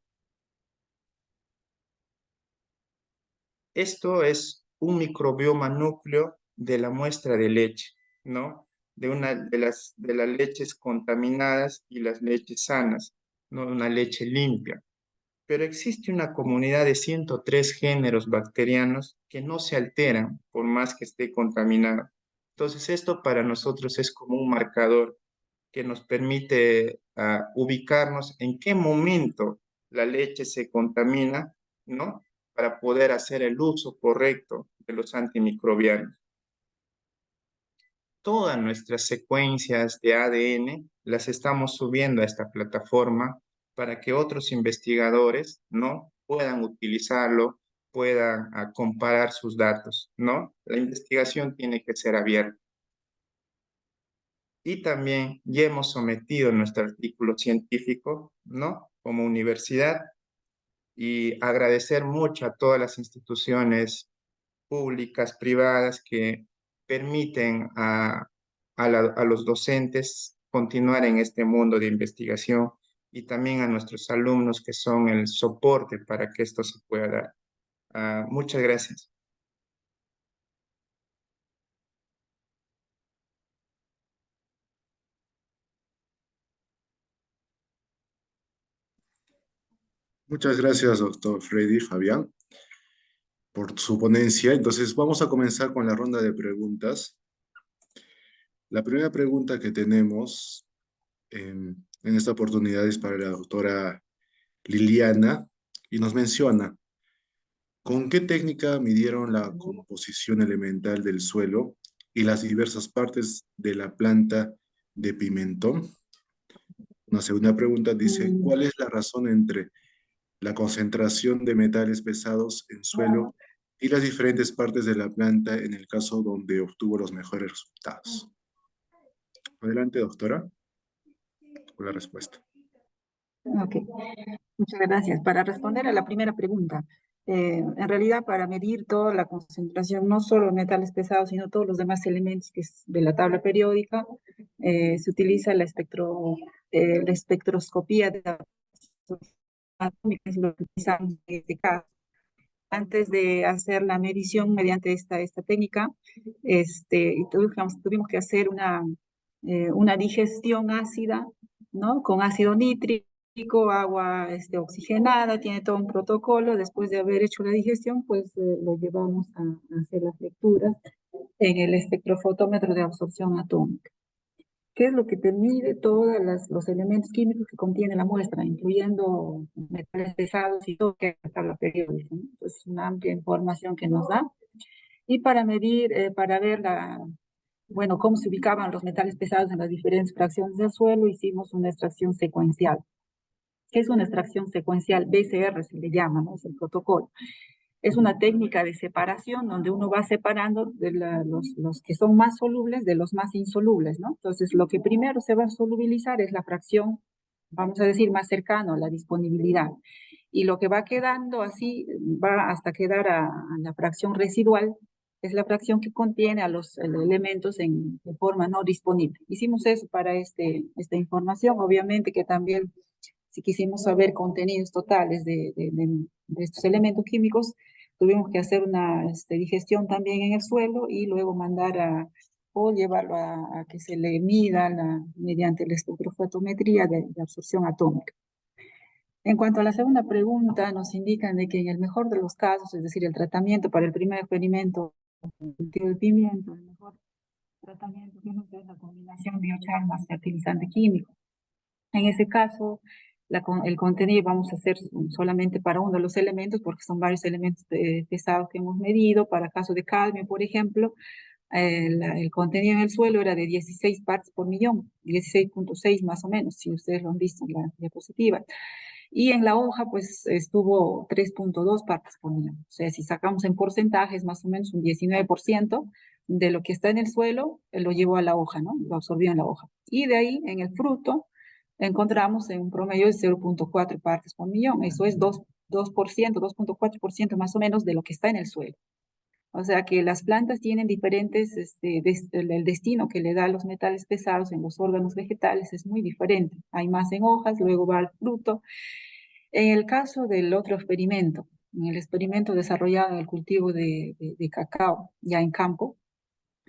Esto es un microbioma núcleo de la muestra de leche, ¿no? De las leches contaminadas y las leches sanas, ¿no? Una leche limpia. Pero existe una comunidad de 103 géneros bacterianos que no se alteran por más que esté contaminado. Entonces, esto para nosotros es como un marcador que nos permite ubicarnos en qué momento la leche se contamina, ¿no? Para poder hacer el uso correcto de los antimicrobianos. Todas nuestras secuencias de ADN las estamos subiendo a esta plataforma para que otros investigadores, ¿no? Puedan utilizarlo, puedan comparar sus datos, ¿no? La investigación tiene que ser abierta. Y también ya hemos sometido nuestro artículo científico, ¿no? Como universidad, y agradecer mucho a todas las instituciones públicas, privadas, que permiten a los docentes continuar en este mundo de investigación y también a nuestros alumnos que son el soporte para que esto se pueda dar. Muchas gracias. Muchas gracias, doctor Freddy Fabián, por su ponencia. Entonces, vamos a comenzar con la ronda de preguntas. La primera pregunta que tenemos en esta oportunidad es para la doctora Liliana y nos menciona, ¿con qué técnica midieron la composición elemental del suelo y las diversas partes de la planta de pimentón? Una segunda pregunta dice, ¿cuál es la razón entre la concentración de metales pesados en suelo y las diferentes partes de la planta en el caso donde obtuvo los mejores resultados. Adelante, doctora, con la respuesta. Ok, muchas gracias. Para responder a la primera pregunta, en realidad para medir toda la concentración, no solo metales pesados, sino todos los demás elementos que es de la tabla periódica, se utiliza la espectroscopía de atómica, es lo que utilizamos en este caso. Antes de hacer la medición mediante esta técnica, tuvimos que hacer una digestión ácida, ¿no? Con ácido nítrico, agua oxigenada, tiene todo un protocolo. Después de haber hecho la digestión, pues lo llevamos a hacer las lecturas en el espectrofotómetro de absorción atómica. ¿Qué es lo que te mide todos los elementos químicos que contiene la muestra, incluyendo metales pesados y todo que es la tabla periódica, ¿no? Entonces, una amplia información que nos da. Y para medir, para ver bueno, cómo se ubicaban los metales pesados en las diferentes fracciones del suelo, hicimos una extracción secuencial. ¿Qué es una extracción secuencial? BCR se le llama, ¿no? Es el protocolo. Es una técnica de separación donde uno va separando de los que son más solubles de los más insolubles, ¿no? Entonces, lo que primero se va a solubilizar es la fracción, vamos a decir, más cercano a la disponibilidad. Y lo que va quedando así, va hasta quedar a la fracción residual, es la fracción que contiene a los elementos de forma no disponible. Hicimos eso para esta información, obviamente que también si quisimos saber contenidos totales de estos elementos químicos, tuvimos que hacer una digestión también en el suelo y luego mandar o llevarlo a que se le mida mediante la espectrofotometría de absorción atómica. En cuanto a la segunda pregunta, nos indican de que en el mejor de los casos, es decir, el tratamiento para el primer experimento el cultivo de pimiento, el mejor tratamiento que nos da es la combinación biochar más fertilizante químico. En ese caso, el contenido vamos a hacer solamente para uno de los elementos, porque son varios elementos pesados que hemos medido. Para caso de cadmio, por ejemplo, el contenido en el suelo era de 16 partes por millón, 16.6 más o menos, si ustedes lo han visto en la diapositiva. Y en la hoja, pues, estuvo 3.2 partes por millón. O sea, si sacamos en porcentajes, más o menos un 19% de lo que está en el suelo, lo llevó a la hoja, ¿no? Lo absorbió en la hoja. Y de ahí, en el fruto, encontramos en un promedio de 0.4 partes por millón. Eso es 2.4% más o menos de lo que está en el suelo. O sea que las plantas tienen diferentes, el destino que le da a los metales pesados en los órganos vegetales es muy diferente. Hay más en hojas, luego va al fruto. En el caso del otro experimento, en el experimento desarrollado en el cultivo de cacao, ya en campo,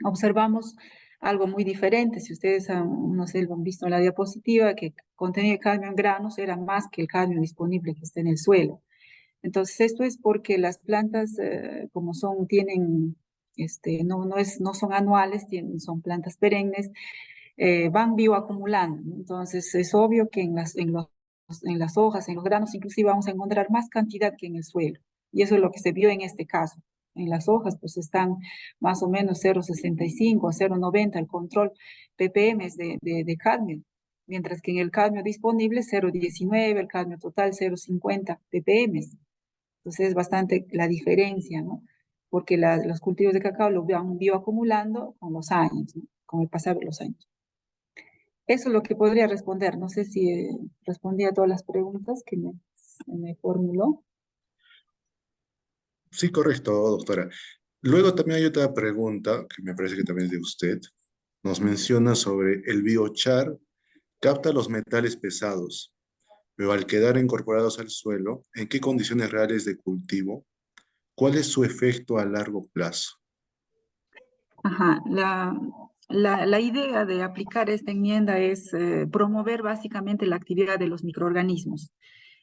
observamos algo muy diferente. Si ustedes no sé, lo han visto en la diapositiva, que el contenido de cadmio en granos era más que el cadmio disponible que está en el suelo. Entonces, esto es porque las plantas, como tienen, no son anuales, son plantas perennes, van bioacumulando, ¿no? Entonces, es obvio que en las hojas, en los granos, inclusive vamos a encontrar más cantidad que en el suelo. Y eso es lo que se vio en este caso. En las hojas, pues están más o menos 0.65 a 0.90 el control ppm de cadmio, mientras que en el cadmio disponible 0.19, el cadmio total 0.50 ppm. Entonces es bastante la diferencia, ¿no? Porque los cultivos de cacao lo van bioacumulando con los años, ¿no? Con el pasar de los años. Eso es lo que podría responder. No sé si respondí a todas las preguntas que me formuló. Sí, correcto, doctora. Luego también hay otra pregunta que me parece que también es de usted. Nos menciona sobre el biochar capta los metales pesados, pero al quedar incorporados al suelo, ¿en qué condiciones reales de cultivo? ¿Cuál es su efecto a largo plazo? Ajá, la idea de aplicar esta enmienda es promover básicamente la actividad de los microorganismos.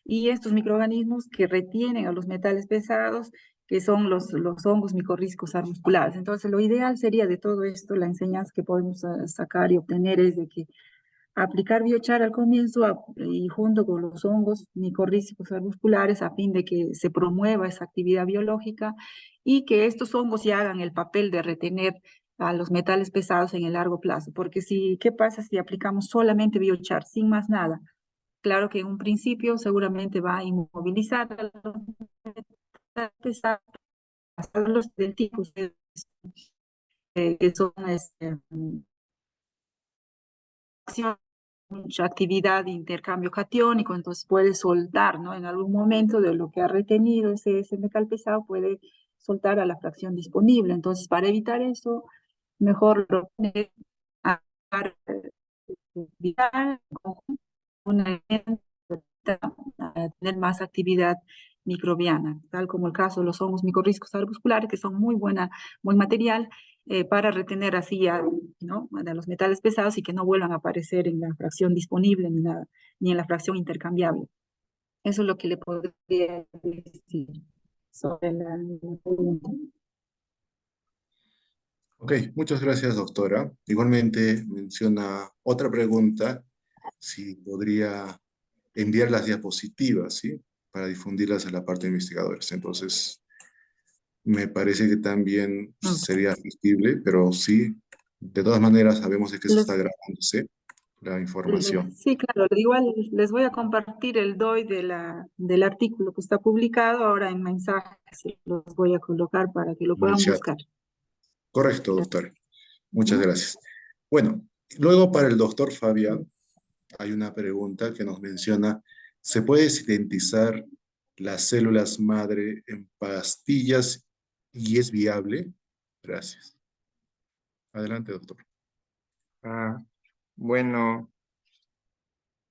Y estos microorganismos que retienen a los metales pesados, que son los hongos micorrizos arbusculares. Entonces, lo ideal sería de todo esto, la enseñanza que podemos sacar y obtener es de que aplicar biochar al comienzo y junto con los hongos micorrízicos arbusculares a fin de que se promueva esa actividad biológica y que estos hongos ya hagan el papel de retener a los metales pesados en el largo plazo. Porque ¿qué pasa si aplicamos solamente biochar sin más nada? Claro que en un principio seguramente va a inmovilizar a los metales pesados, los idénticos que son mucha actividad de intercambio catiónico, entonces puede soltar, ¿no? En algún momento de lo que ha retenido ese metal pesado puede soltar a la fracción disponible. Entonces, para evitar eso, mejor lo pone a una a tener más actividad microbiana, tal como el caso de los hongos micorrízicos arbusculares, que son muy material para retener así ¿no? A los metales pesados y que no vuelvan a aparecer en la fracción disponible ni en la fracción intercambiable. Eso es lo que le podría decir sobre la pregunta. Ok, muchas gracias, doctora. Igualmente menciona otra pregunta, si podría enviar las diapositivas, ¿sí? Para difundirlas a la parte de investigadores. Entonces, me parece que también sería factible, pero sí, de todas maneras sabemos de que eso está grabándose, la información. Sí, claro, igual les voy a compartir el DOI del artículo que está publicado, ahora en mensajes los voy a colocar para que lo En el puedan chat. buscar. Correcto, Gracias. doctor. Muchas gracias. Bueno, luego para el doctor Fabián hay una pregunta que nos menciona, ¿se puede sintetizar las células madre en pastillas y es viable? Gracias. Adelante, doctor. Bueno,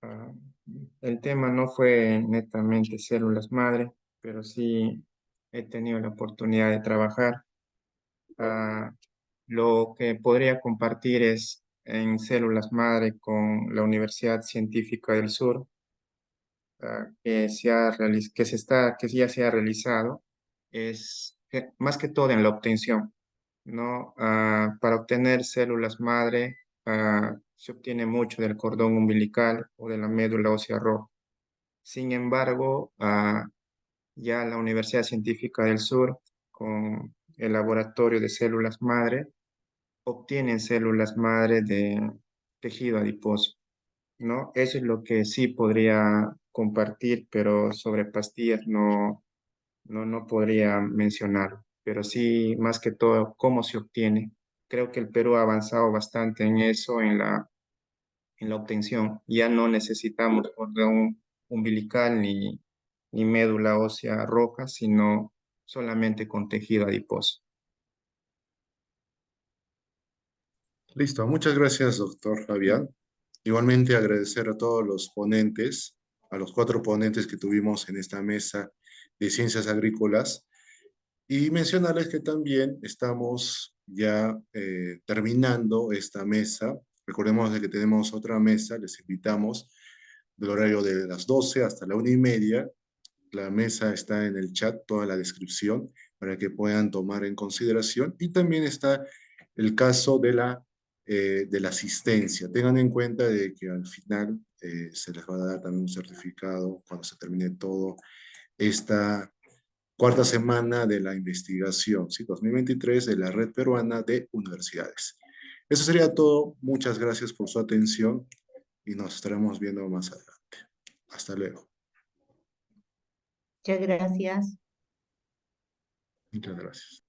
ah, el tema no fue netamente células madre, pero sí he tenido la oportunidad de trabajar. Ah, lo que podría compartir es en células madre con la Universidad Científica del Sur, que ya se ha realizado, es más que todo en la obtención, ¿no? Para obtener células madre, se obtiene mucho del cordón umbilical o de la médula ósea roja. Sin embargo, ya la Universidad Científica del Sur, con el laboratorio de células madre, obtienen células madre de tejido adiposo, ¿no? Eso es lo que sí podría compartir, pero sobre pastillas no podría mencionar, pero sí, más que todo, cómo se obtiene. Creo que el Perú ha avanzado bastante en eso, en la obtención. Ya no necesitamos cordón umbilical ni médula ósea roja, sino solamente con tejido adiposo. Listo, muchas gracias, doctor Fabián. Igualmente agradecer a todos los ponentes, a los 4 ponentes que tuvimos en esta mesa de ciencias agrícolas y mencionarles que también estamos ya terminando esta mesa. Recordemos de que tenemos otra mesa, les invitamos del horario de las 12 hasta la 1:30. La mesa está en el chat, toda la descripción, para que puedan tomar en consideración. Y también está el caso de la asistencia. Tengan en cuenta de que al final se les va a dar también un certificado cuando se termine todo esta cuarta semana de la investigación, ¿sí? 2023 de la Red Peruana de Universidades. Eso sería todo. Muchas gracias por su atención y nos estaremos viendo más adelante. Hasta luego. Muchas gracias. Muchas gracias.